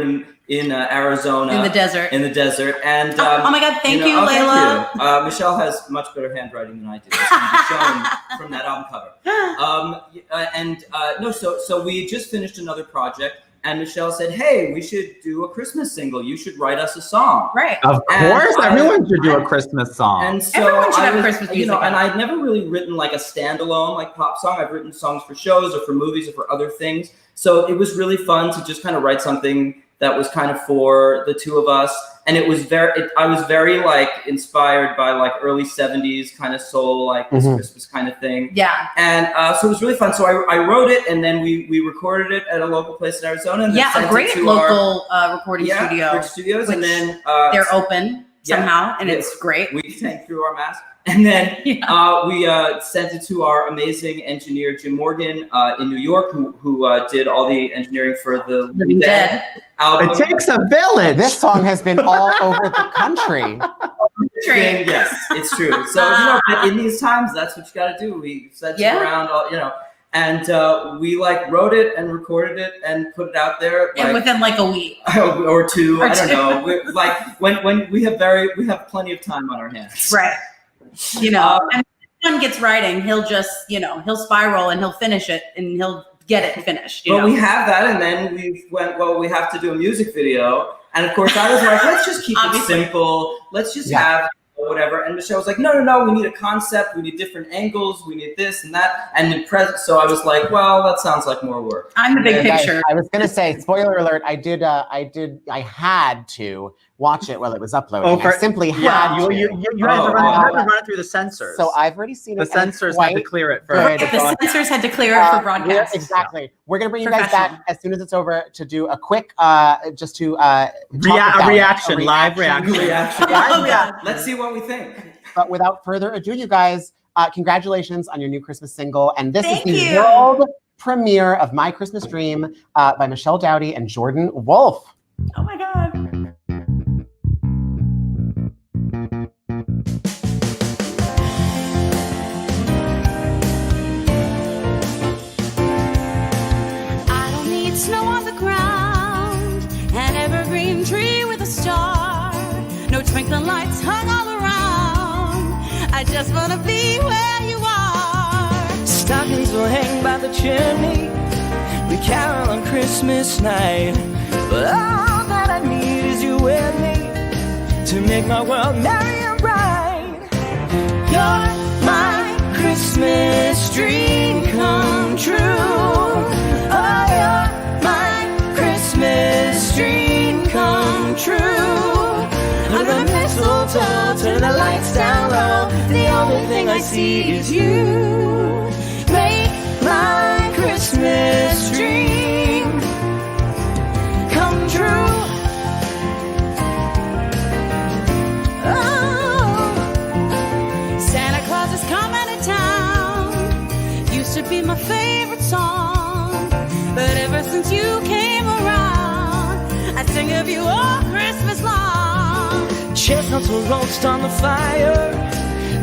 in Arizona. In the desert. And oh my God, thank you, Layla. Thank you. Michelle has much better handwriting than I do. It's going to be shown from that album cover. So we just finished another project. And Michelle said, "Hey, we should do a Christmas single. You should write us a song." Right. Of course, everyone should do a Christmas song. And so everyone should have Christmas music. And I'd never really written like a standalone pop song. I've written songs for shows or for movies or for other things. So it was really fun to just kind of write something that was kind of for the two of us. And I was very inspired by early 70s kind of soul, this Christmas kind of thing. Yeah. And so it was really fun. So I wrote it and then we recorded it at a local place in Arizona. And a great local recording studios. And then they're open somehow and it's great. We sang through our masks. And then we sent it to our amazing engineer, Jim Morgan, in New York, who did all the engineering for the Living Dead album. It takes a village. This song has been all over the country. Yes, it's true. So, in these times, that's what you got to do. We sent it around, and we wrote it and recorded it and put it out there. And within a week or two, I don't know. When we have plenty of time on our hands. Right. And when one gets writing, he'll just, he'll spiral and he'll finish it and he'll get it finished. But we have that, and then we went, well, we have to do a music video. And of course, I was like, let's just keep it simple. Let's just have whatever. And Michelle was like, no, we need a concept. We need different angles. We need this and that. And in present, so I was like, well, that sounds like more work. I'm the big picture. I was going to say, spoiler alert, I had to watch it while it was uploading. I simply had to. You had to run it through the censors. So I've already seen it. The censors had to clear it for the censors had to clear it for broadcast. Exactly. We're going to bring you guys back as soon as it's over to do a quick, live reaction. Let's see what we think. But without further ado, you guys, congratulations on your new Christmas single. And this is the world premiere of My Christmas Dream by Michelle Dowdy and Jordan Wolfe. Oh my God. Snow on the ground, an evergreen tree with a star, no twinkling lights hung all around. I just want to be where you are. Stockings will hang by the chimney, we carol on Christmas night, but all that I need is you with me to make my world merry and bright. You're my Christmas dream come true. Oh, you're Christmas dream come true. Under the mistletoe, turn the lights I see is you. Make my Christmas dream come true. Oh, Santa Claus is coming to town. Used to be my favorite song, but ever since you came around, I sing of you all Christmas long. Chestnuts will roast on the fire,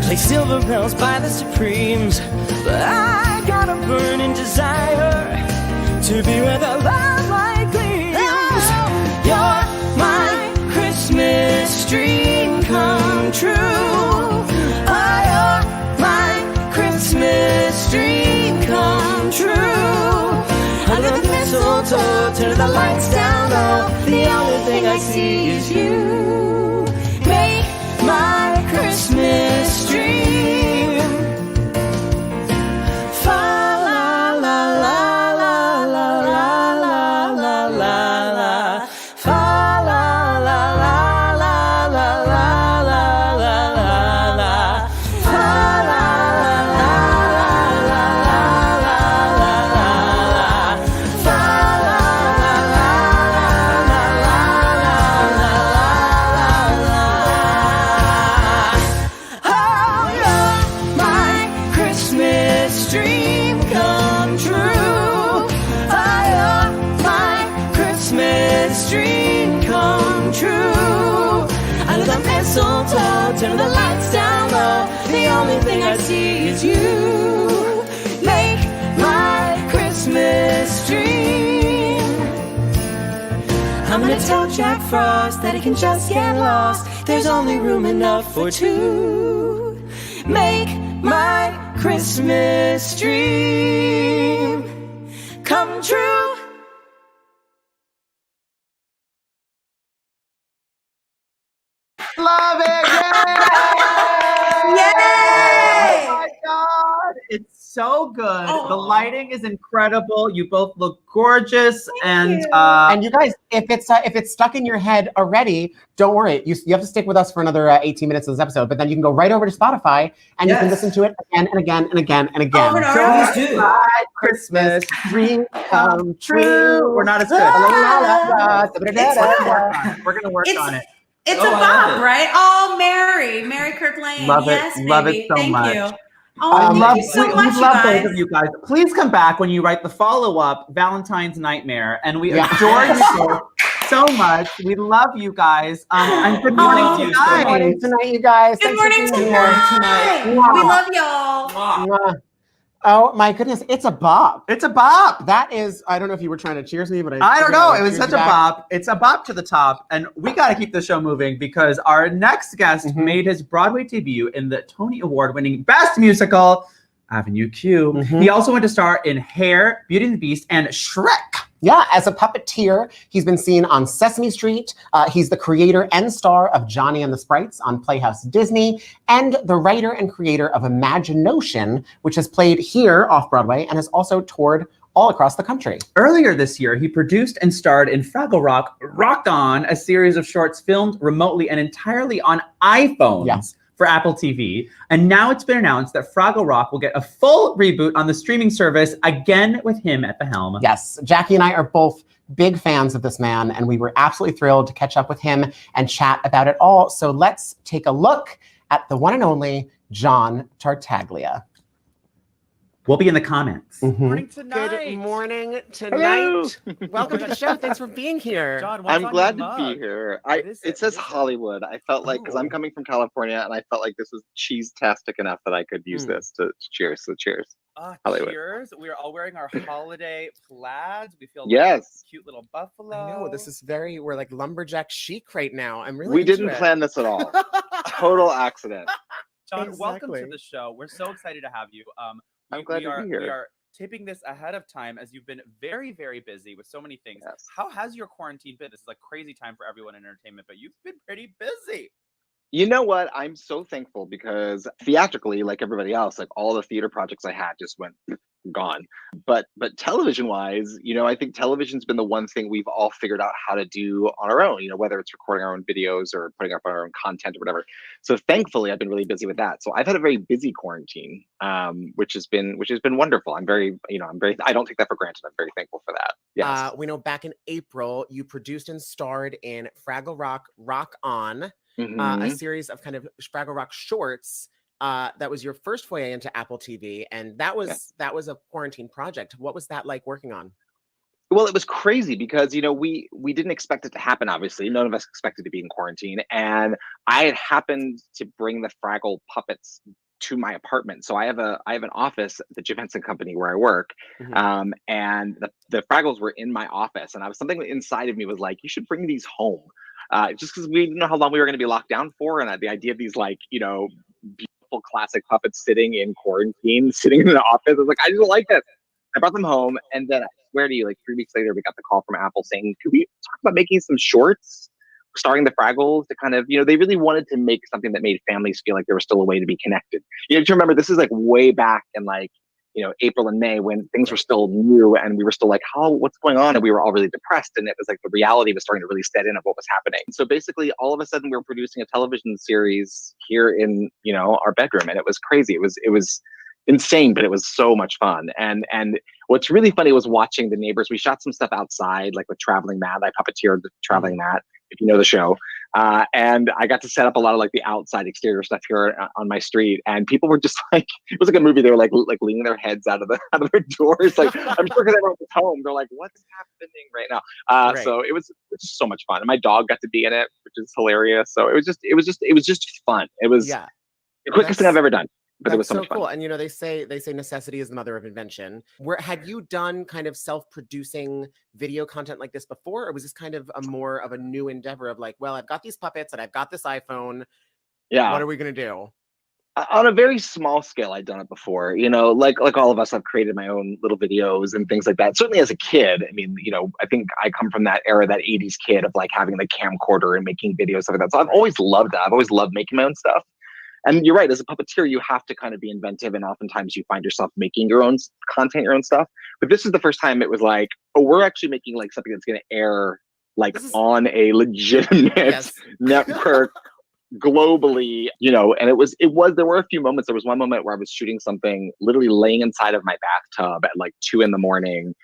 play silver bells by the Supremes. But I got a burning desire to be where the love light gleams. Oh, you're my Christmas dream come true. Oh, you're my Christmas dream come true. Under the mistletoe, turn the lights down low. The only thing I see is you. Make my Christmas dream. Fa la la la la la la la la la la. Fa la la la la la la la la la la. Fa la la la la la la la la la. Fa la la la la la la la la. Oh, you're my Christmas dream come true. Oh, you're my Christmas dream come true. Under the mistletoe, turn the lights down low. The only thing I see is you. Make my Christmas dream. I'm gonna tell Jack Frost that he can just get lost. There's only room enough for two. Make my Christmas dream come true. Love it! Yay! Yay! Oh my God! It's so good. The lighting is incredible. You both look gorgeous, and you guys, if it's stuck in your head already, don't worry. You have to stick with us for another 18 minutes of this episode, but then you can go right over to Spotify and you can listen to it again and again and again and again. Oh, please do. Christmas dream come true. We're not as good. We're gonna work on it. It's a bop, right? Oh, Mary Kirk Lane. Love it. Yes, Love baby. it so Thank much. you. Oh, thank you so much, we love guys. both of you guys. Please come back when you write the follow-up Valentine's Nightmare, and we adore you so much. We love you guys. And good morning to you. Good morning tonight, you guys. Good morning tonight. We love y'all. Oh my goodness, it's a bop. It's a bop. That is, I don't know if you were trying to cheers me, but I don't know. It was cheers such you a back. bop. It's a bop to the top. And we got to keep the show moving because our next guest made his Broadway debut in the Tony Award-winning Best Musical, Avenue Q. He also went to star in Hair, Beauty and the Beast, and Shrek. Yeah, as a puppeteer, he's been seen on Sesame Street. He's the creator and star of Johnny and the Sprites on Playhouse Disney, and the writer and creator of Imagination, which has played here off-Broadway and has also toured all across the country. Earlier this year, he produced and starred in Fraggle Rock, Rocked On, a series of shorts filmed remotely and entirely on iPhones. For Apple TV. And now it's been announced that Fraggle Rock will get a full reboot on the streaming service, again with him at the helm. Yes, Jackie and I are both big fans of this man, and we were absolutely thrilled to catch up with him and chat about it all. So let's take a look at the one and only John Tartaglia. We'll be in the comments. Morning tonight. Good morning tonight. Welcome to the show. Thanks for being here. John, what's I'm on glad your to mug? be here. It says What is it? Hollywood. I felt like, because I'm coming from California, and I felt like this was cheese-tastic enough that I could use this to cheers. So cheers. Hollywood. Cheers. We are all wearing our holiday plaids. We feel like Yes. cute little buffalo. I know, this is we're like lumberjack chic right now. I'm really We into didn't it. plan this at all. Total accident. John, welcome to Exactly. the show. We're so excited to have you. I'm glad to be here. We are taping this ahead of time as you've been very, very busy with so many things. Yes. How has your quarantine been? This is a crazy time for everyone in entertainment, but you've been pretty busy. You know what? I'm so thankful because theatrically, like everybody else, like all the theater projects I had just went gone. But television wise, I think television's been the one thing we've all figured out how to do on our own, whether it's recording our own videos or putting up our own content or whatever. So thankfully I've been really busy with that. So I've had a very busy quarantine, which has been wonderful. I'm very, I don't take that for granted. I'm very thankful for that. Yes. We know back in April, you produced and starred in Fraggle Rock Rock On, a series of kind of Fraggle Rock shorts. That was your first foray into Apple TV, and that was a quarantine project. What was that like working on? Well, it was crazy because we didn't expect it to happen. Obviously, none of us expected to be in quarantine, and I had happened to bring the Fraggle puppets to my apartment. So I have an office at the Jim Henson Company where I work, and the Fraggles were in my office, and something inside of me was like, you should bring these home. Just because we didn't know how long we were going to be locked down for, and the idea of these beautiful classic puppets sitting in quarantine, sitting in the office, I was like, I just like this. I brought them home, and then I swear to you, like 3 weeks later, we got the call from Apple saying, could we talk about making some shorts starring the Fraggles to kind of, they really wanted to make something that made families feel like there was still a way to be connected. You have to remember, this is like way back in April and May when things were still new and we were still like, what's going on? And we were all really depressed. And it was like the reality was starting to really set in of what was happening. So basically all of a sudden we were producing a television series here in, our bedroom. And it was crazy. It was insane, but it was so much fun. And what's really funny was watching the neighbors. We shot some stuff outside, like with Traveling Matt. I puppeteered the Traveling Matt, if you know the show. And I got to set up a lot of like the outside exterior stuff here on my street. And people were just like, it was like a movie. They were like leaning their heads out of their doors. Like, I'm sure because everyone was home, they're like, what's happening right now? So it was just so much fun. And my dog got to be in it, which is hilarious. So it was just fun. It was the quickest thing I've ever done. But it was so much fun. Cool. And they say necessity is the mother of invention. Had you done kind of self-producing video content like this before, or was this kind of more of a new endeavor of like, well, I've got these puppets and I've got this iPhone. Yeah. What are we gonna do? On a very small scale, I'd done it before. Like all of us, I've created my own little videos and things like that. Certainly as a kid, I mean, I think I come from that era, that 80s kid of like having the camcorder and making videos, stuff like that. So I've always loved that. I've always loved making my own stuff. And you're right, as a puppeteer, you have to kind of be inventive, and oftentimes you find yourself making your own content, your own stuff. But this is the first time it was like, we're actually making like something that's going to air like on a legitimate network globally, and it was, there were a few moments. There was one moment where I was shooting something literally laying inside of my bathtub at like 2 a.m.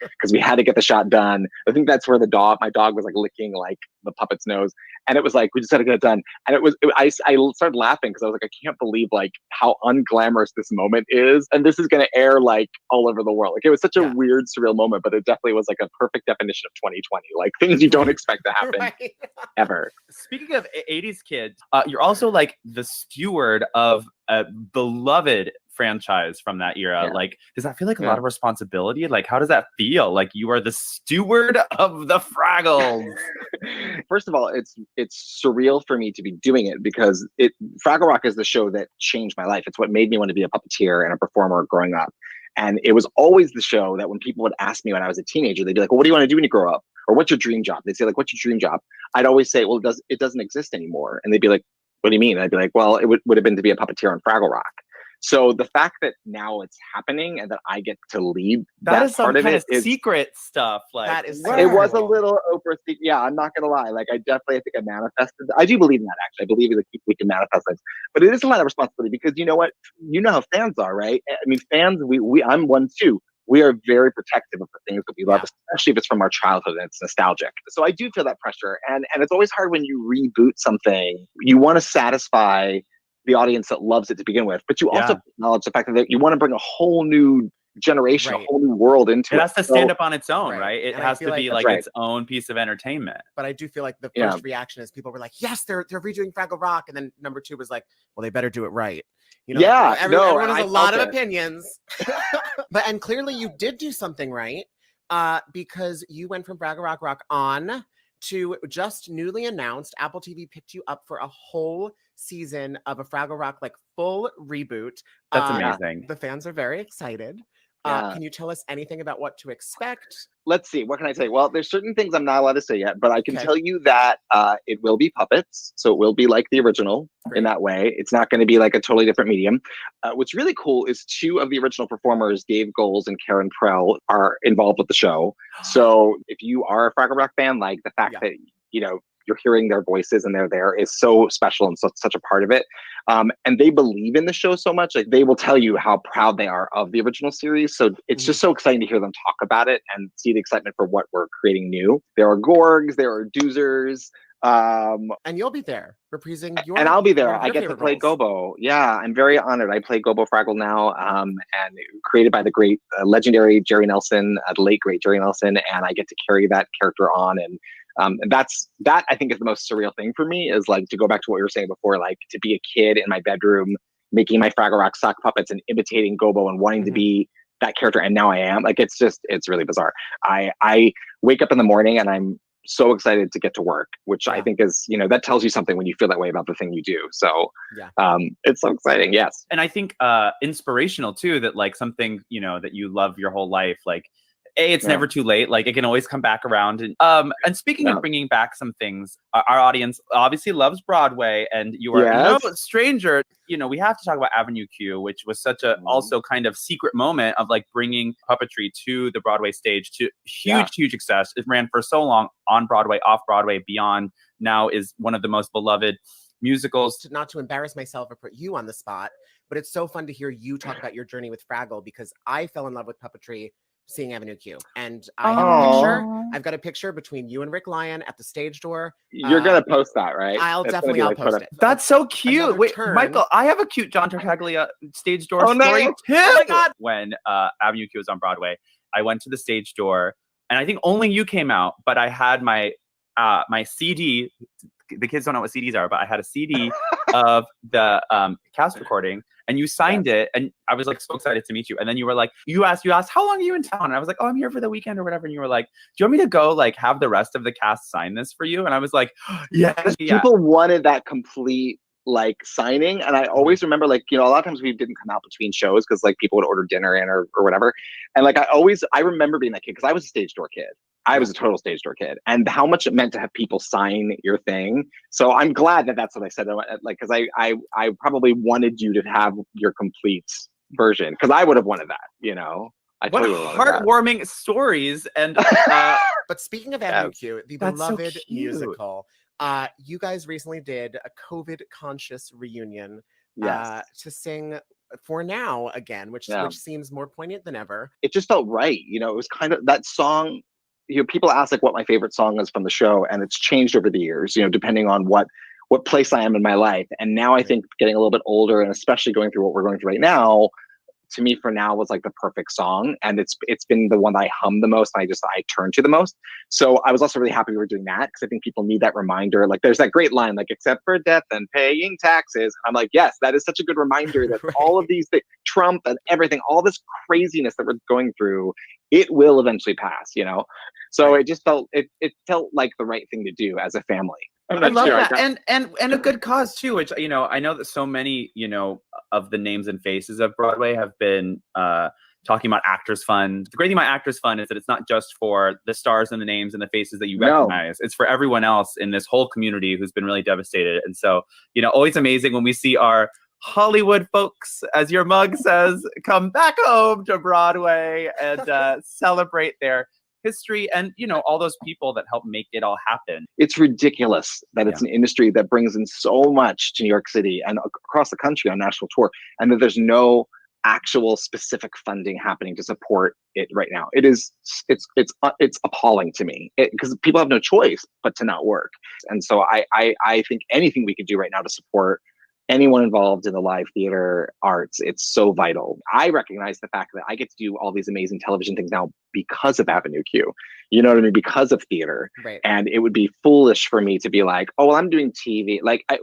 because we had to get the shot done. I think that's where my dog was like licking like the puppet's nose. And it was like, we just had to get it done. And I started laughing because I was like, I can't believe like how unglamorous this moment is. And this is going to air like all over the world. Like it was such a weird, surreal moment, but it definitely was like a perfect definition of 2020. Like things you don't expect to happen ever. Speaking of 80s kids, you're also like the steward of a beloved franchise from that era. Like, does that feel like a lot of responsibility? Like, how does that feel? Like you are the steward of the Fraggles. First of all, it's surreal for me to be doing it because Fraggle Rock is the show that changed my life. It's what made me want to be a puppeteer and a performer growing up. And it was always the show that when people would ask me when I was a teenager, they'd be like, well, what do you want to do when you grow up? Or what's your dream job? They'd say like, what's your dream job? I'd always say, well, it doesn't exist anymore. And they'd be like, what do you mean? And I'd be like, well, it would have been to be a puppeteer on Fraggle Rock. So the fact that now it's happening and that I get to lead that is part some kind of it of secret stuff. Like that is it was a little Oprah. Yeah, I'm not gonna lie. Like I think I manifested. I do believe in that actually. I believe that we can manifest things, but it is a lot of responsibility because you know what? You know how fans are, right? I mean, fans. I'm one too. We are very protective of the things that we love, especially if it's from our childhood and it's nostalgic. So I do feel that pressure, and it's always hard when you reboot something. You want to satisfy the audience that loves it to begin with, but you also acknowledge the fact that you want to bring a whole new generation, a whole new world into it. It has to stand up on its own, right? It has to be like its own piece of entertainment. But I do feel like the first reaction is people were like, yes, they're redoing Fraggle Rock. And then number 2 was like, well, they better do it right. Everyone has a lot of opinions. And clearly you did do something right because you went from Fraggle Rock Rock On to just newly announced, Apple TV picked you up for a whole season of a Fraggle Rock like full reboot. That's amazing. The fans are very excited. Can you tell us anything about what to expect? Let's see. What can I say? Well, there's certain things I'm not allowed to say yet, but I can tell you that it will be puppets. So it will be like the original in that way. It's not going to be like a totally different medium. What's really cool is 2 of the original performers, Dave Goles and Karen Prell, are involved with the show. So if you are a Fraggle Rock fan, like the fact that, you know, you're hearing their voices and they're there is so special and such a part of it. And they believe in the show so much, like they will tell you how proud they are of the original series. So it's just so exciting to hear them talk about it and see the excitement for what we're creating new. There are Gorgs, there are Doozers. And you'll be there reprising your. And I'll be there. I get to play roles. Gobo. Yeah, I'm very honored. I play Gobo Fraggle now, and created by the great, legendary Jerry Nelson, the late great Jerry Nelson, and I get to carry that character on. And that I think is the most surreal thing for me, is like to go back to what we were saying before, like to be a kid in my bedroom making my Fraggle Rock sock puppets and imitating Gobo and wanting to be that character, and now I am. Like it's really bizarre. I wake up in the morning and I'm so excited to get to work, which I think is, you know, that tells you something when you feel that way about the thing you do. So it's so exciting. Yes. And I think inspirational too, that like something, you know, that you love your whole life, like it's never too late. Like it can always come back around. And speaking of bringing back some things, our audience obviously loves Broadway, and you are no stranger. You know, we have to talk about Avenue Q, which was such a also kind of secret moment of like bringing puppetry to the Broadway stage to huge success. It ran for so long on Broadway, off Broadway, beyond. Now is one of the most beloved musicals. Not to embarrass myself or put you on the spot, but it's so fun to hear you talk about your journey with Fraggle, because I fell in love with puppetry seeing Avenue Q. And I have a picture. I've got a picture between you and Rick Lyon at the stage door. You're going to post that, right? I'll post it. That's so cute. Wait, Michael, I have a cute John Tartaglia stage door story too. Oh my God. When Avenue Q was on Broadway, I went to the stage door, and I think only you came out, but I had my my CD. The kids don't know what CDs are, but I had a CD of the cast recording, and you signed it, and I was like so excited to meet you. And then you were like, you asked, how long are you in town? And I was like, oh, I'm here for the weekend or whatever. And you were like, do you want me to go like have the rest of the cast sign this for you? And I was like, yeah. People wanted that complete like signing, and I always remember, like, you know, a lot of times we didn't come out between shows because like people would order dinner in or whatever, and like I remember being that kid because I was a stage door kid. I was a total stage door kid, and how much it meant to have people sign your thing. So I'm glad that that's what I said. Like, because I probably wanted you to have your complete version, because I would have wanted that. You know, what heartwarming stories. And but speaking of Avenue Q, the beloved musical, you guys recently did a COVID-conscious reunion to sing For Now again, which seems more poignant than ever. It just felt right. You know, it was kind of that song. You know, people ask like what my favorite song is from the show, and it's changed over the years, you know, depending on what place I am in my life. And now I think getting a little bit older, and especially going through what we're going through right now, to me, For Now was like the perfect song. And it's been the one that I hum the most, and I turn to the most. So I was also really happy we were doing that, because I think people need that reminder. Like there's that great line, like, except for death and paying taxes. I'm like, yes, that is such a good reminder that all of these things, Trump and everything, all this craziness that we're going through, it will eventually pass, you know? So it just felt, it felt like the right thing to do as a family. I love that. And a good cause too, which, you know, I know that so many, you know, of the names and faces of Broadway have been talking about Actors Fund. The great thing about Actors Fund is that it's not just for the stars and the names and the faces that you recognize. It's for everyone else in this whole community who's been really devastated. And so, you know, always amazing when we see our Hollywood folks, as your mug says, come back home to Broadway and celebrate their history and, you know, all those people that help make it all happen. It's ridiculous that it's an industry that brings in so much to New York City and across the country on national tour, and that there's no actual specific funding happening to support it right now. It's appalling to me, because people have no choice but to not work. And so I think anything we could do right now to support anyone involved in the live theater arts, it's so vital. I recognize the fact that I get to do all these amazing television things now because of Avenue Q, you know what I mean? Because of theater. Right. And it would be foolish for me to be like, oh, well, I'm doing TV. Like I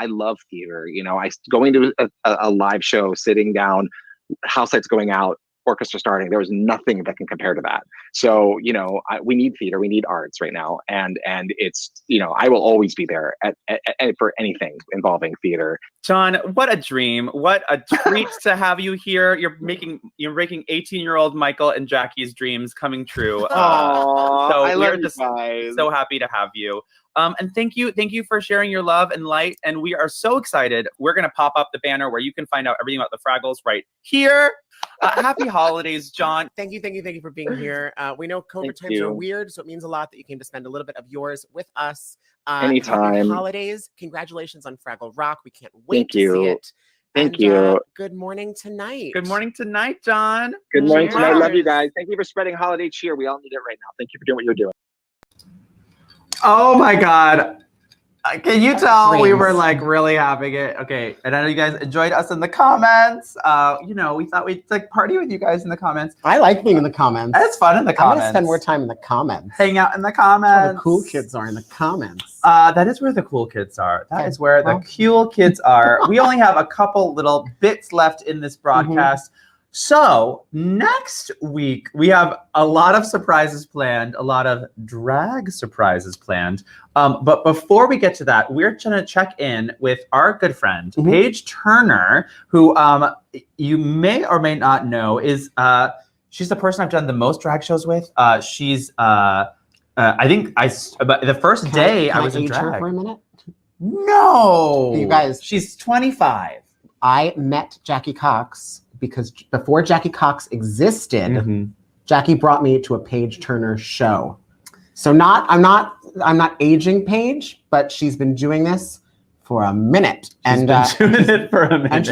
love theater, you know, going to a live show, sitting down, house lights going out, orchestra starting. There was nothing that can compare to that. So, you know, we need theater, we need arts right now. And it's, you know, I will always be there for anything involving theater. John, what a dream. What a treat to have you here. You're making 18-year-old Michael and Jackie's dreams coming true. So I love we're you just guys. so happy to have you. And thank you for sharing your love and light. And we are so excited. We're going to pop up the banner where you can find out everything about the Fraggles right here. Happy holidays, John. Thank you for being here. We know COVID times are weird, so it means a lot that you came to spend a little bit of yours with us. Anytime. Happy holidays. Congratulations on Fraggle Rock. We can't wait Thank to you. see it. Thank you. Good morning tonight. Good morning tonight, John. Good morning tonight. Love you guys. Thank you for spreading holiday cheer. We all need it right now. Thank you for doing what you're doing. Oh my God. Can you tell we were like really having it? Okay, and I know you guys enjoyed us in the comments. You know, we thought we'd like party with you guys in the comments. I like being in the comments. It's fun in the comments. I'm gonna spend more time in the comments. Hang out in the comments. That's where the cool kids are in the comments. That is where the cool kids are. That is where the cool kids are. We only have a couple little bits left in this broadcast. So next week, we have a lot of surprises planned, a lot of drag surprises planned. But before we get to that, we're going to check in with our good friend, Paige Turner, who you may or may not know is, she's the person I've done the most drag shows with. She's, I think the first day I was in drag. Her for a minute? No. You guys. She's 25. I met Jackie Cox because before Jackie Cox existed, Jackie brought me to a Paige Turner show. So I'm not aging Paige, but she's been doing this for a minute. And she's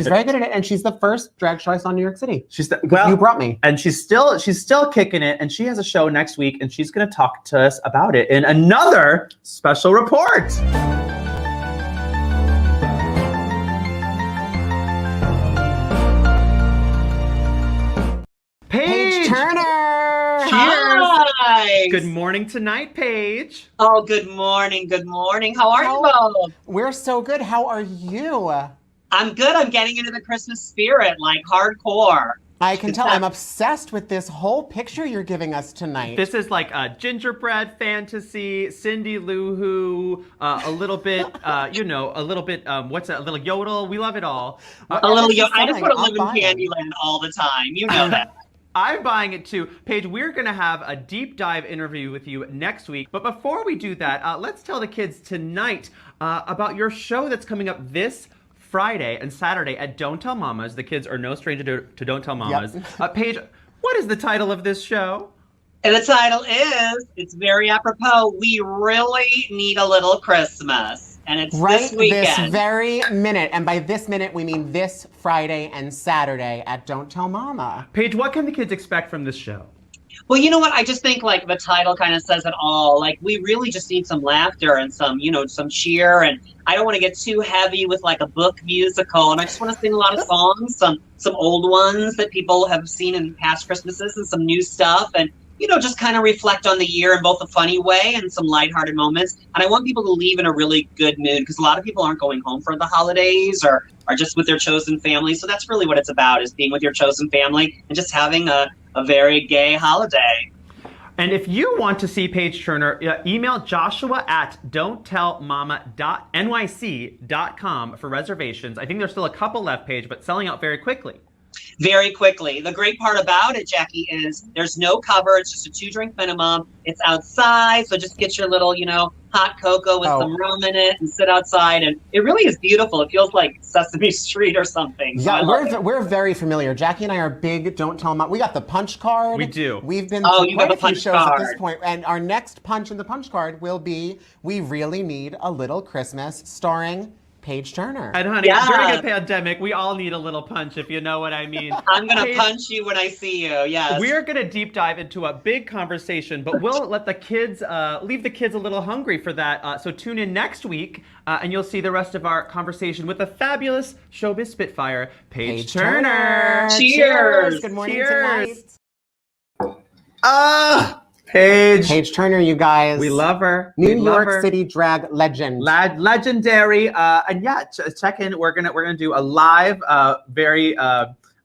very good at it. And she's the first drag show I saw in New York City. You brought me. And she's still kicking it. And she has a show next week, and she's going to talk to us about it in another special report. Paige Turner! Cheers! Hi! Good morning tonight, Paige. Oh, good morning. Good morning. How are you both? We're so good. How are you? I'm good. I'm getting into the Christmas spirit, like hardcore. I can tell. I'm obsessed with this whole picture you're giving us tonight. This is like a gingerbread fantasy, Cindy Lou Who, a little bit, what's that? A little yodel. We love it all. A little yodel. I just want to live in Candyland all the time. You know that. I'm buying it too. Paige, we're going to have a deep dive interview with you next week. But before we do that, let's tell the kids tonight about your show that's coming up this Friday and Saturday at Don't Tell Mamas. The kids are no stranger to Don't Tell Mamas. Yep. Paige, what is the title of this show? And the title is, it's very apropos, We Really Need a Little Christmas. And it's this weekend. This very minute. And by this minute, we mean this Friday and Saturday at Don't Tell Mama. Paige, what can the kids expect from this show? Well, you know what? I just think like the title kind of says it all. Like we really just need some laughter and some cheer. And I don't want to get too heavy with like a book musical. And I just want to sing a lot of songs, some old ones that people have seen in past Christmases and some new stuff. And just kind of reflect on the year in both a funny way and some lighthearted moments. And I want people to leave in a really good mood because a lot of people aren't going home for the holidays or are just with their chosen family. So that's really what it's about, is being with your chosen family and just having a very gay holiday. And if you want to see Paige Turner, email Joshua at don'ttellmama.nyc.com for reservations. I think there's still a couple left, Paige, but selling out very quickly. Very quickly. The great part about it, Jackie, is there's no cover. It's just a 2-drink minimum. It's outside, so just get your little, hot cocoa with some rum in it and sit outside. And it really is beautiful. It feels like Sesame Street or something. Yeah, we're very familiar. Jackie and I are big Don't Tell Mama. We got the punch card. We do. We've been to quite a few shows at this point. And our next punch in the punch card will be We Really Need a Little Christmas, starring Paige Turner. And honey, during a pandemic, we all need a little punch, if you know what I mean. I'm going to punch you when I see you, yes. We're going to deep dive into a big conversation, but we'll let the kids, leave the kids a little hungry for that. So tune in next week, and you'll see the rest of our conversation with the fabulous showbiz spitfire, Paige Turner. Cheers. Good morning tonight. Paige Turner, you guys. We love her. New York City drag legend. Legendary. And yeah, check in. We're gonna do a live, very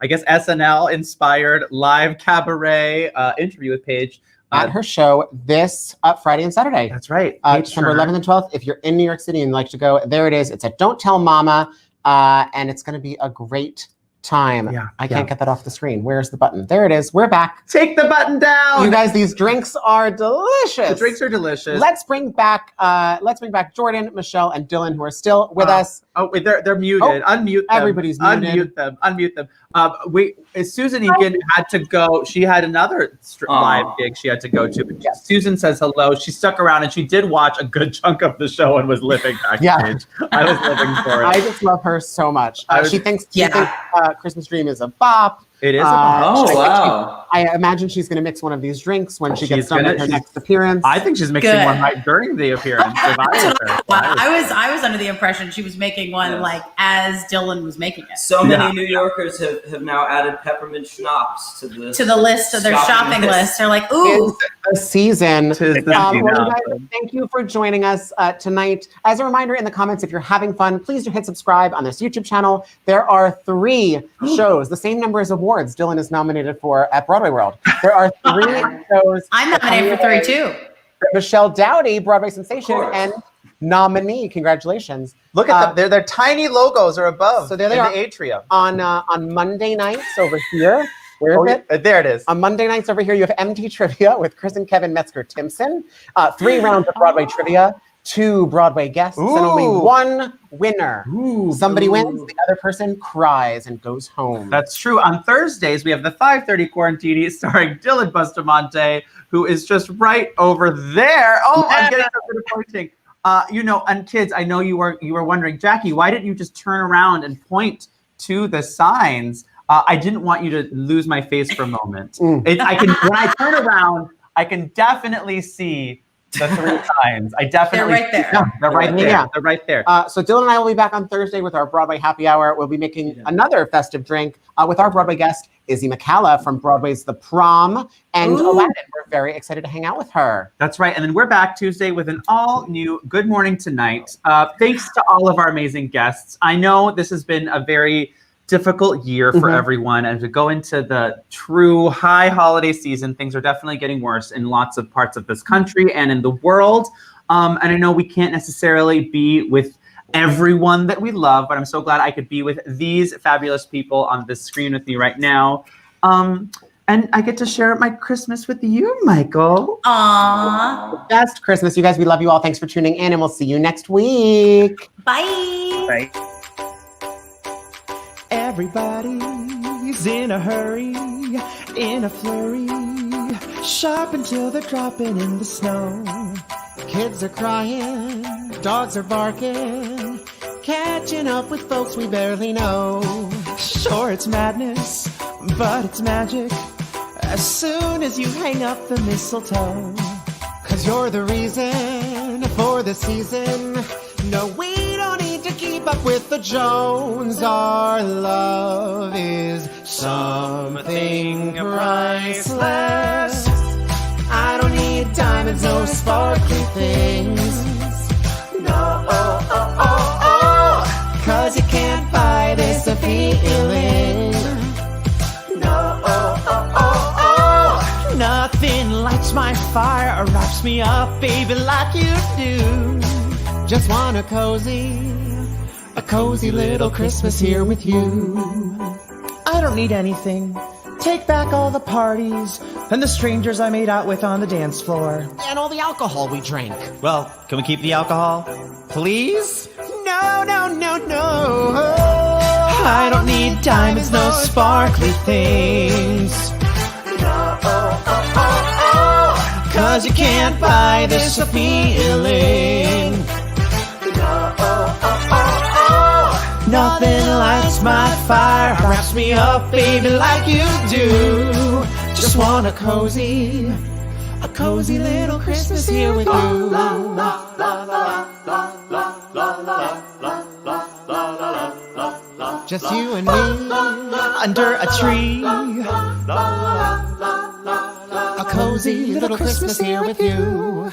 I guess, SNL-inspired live cabaret interview with Paige. At her show this Friday and Saturday. That's right. December 11th and 12th. If you're in New York City and you'd like to go, there it is. It's at Don't Tell Mama, and it's going to be a great time. I can't get that off the screen. Where's the button? There it is. We're back. Take the button down. You guys, these drinks are delicious. The drinks are delicious. Let's bring back Jordan, Michelle, and Dylan, who are still with us. Oh, wait, they're muted. Unmute them. Everybody's muted. Unmute them. Susan Egan had to go. She had another live gig she had to go to. But Susan says hello. She stuck around and she did watch a good chunk of the show and was living backstage. I was living for it. I just love her so much. She thinks Christmas Dream is a bop. It is a bop. Oh, wow. I imagine she's going to mix one of these drinks when she gets done with her next appearance. I think she's mixing one right during the appearance. I was under the impression she was making one like as Dylan was making it. So many New Yorkers have now added peppermint schnapps to the list of their shopping list. They're like, ooh, it's a season. Guys, thank you for joining us tonight. As a reminder, in the comments, if you're having fun, please do hit subscribe on this YouTube channel. There are 3 shows, the same number as awards Dylan is nominated for at Broadway World. There are 3 shows. I'm nominated for 3 too. Michelle Dowdy, Broadway sensation, and nominee. Congratulations. Look at them. Their tiny logos are above. So there they are. The atrium. On Monday nights over here. Where is it? There it is. On Monday nights over here, you have MT Trivia with Chris and Kevin Metzger-Timpson. 3 rounds of Broadway Trivia, 2 Broadway guests, and only 1 winner. Somebody wins, the other person cries and goes home. That's true. On Thursdays, we have the 5:30 Quarantini starring Dylan Bustamante, who is just right over there. Oh, I'm getting a bit of pointing. And kids, I know you were wondering, Jackie, why didn't you just turn around and point to the signs? I didn't want you to lose my face for a moment. When I turn around, I can definitely see the 3 signs. They're right there. Yeah, they're right there. Yeah. They're right there. So Dylan and I will be back on Thursday with our Broadway happy hour. We'll be making another festive drink with our Broadway guest, Izzy McCalla from Broadway's The Prom and Aladdin. We're very excited to hang out with her. That's right. And then we're back Tuesday with an all-new Good Morning Tonight. Thanks to all of our amazing guests. I know this has been a very difficult year for everyone, and to go into the true high holiday season, things are definitely getting worse in lots of parts of this country and in the world. And I know we can't necessarily be with everyone that we love, but I'm so glad I could be with these fabulous people on this screen with me right now. And I get to share my Christmas with you, Michael. Aww. Best Christmas. You guys, we love you all. Thanks for tuning in, and we'll see you next week. Bye. Bye. Everybody's in a hurry, in a flurry, sharp until they're dropping in the snow. Kids are crying, dogs are barking, catching up with folks we barely know. Sure, it's madness, but it's magic as soon as you hang up the mistletoe. 'Cause you're the reason for the season. No, we don't need to keep up with the Jones. Our love is something priceless. I don't need diamonds or sparkly things. No, 'cause you can't buy this feeling. No, nothing lights my fire or wraps me up, baby, like you do. Just want a cozy little Christmas here with you. I don't need anything. Take back all the parties and the strangers I made out with on the dance floor. And all the alcohol we drank. Well, can we keep the alcohol? Please? No. I don't need diamonds, no sparkly things. No, 'cause you can't buy this feeling. Nothing lights my fire, wraps me up, baby, like you do. Just want a cozy little Christmas here with you. Just you and me under a tree. A cozy little Christmas here with you.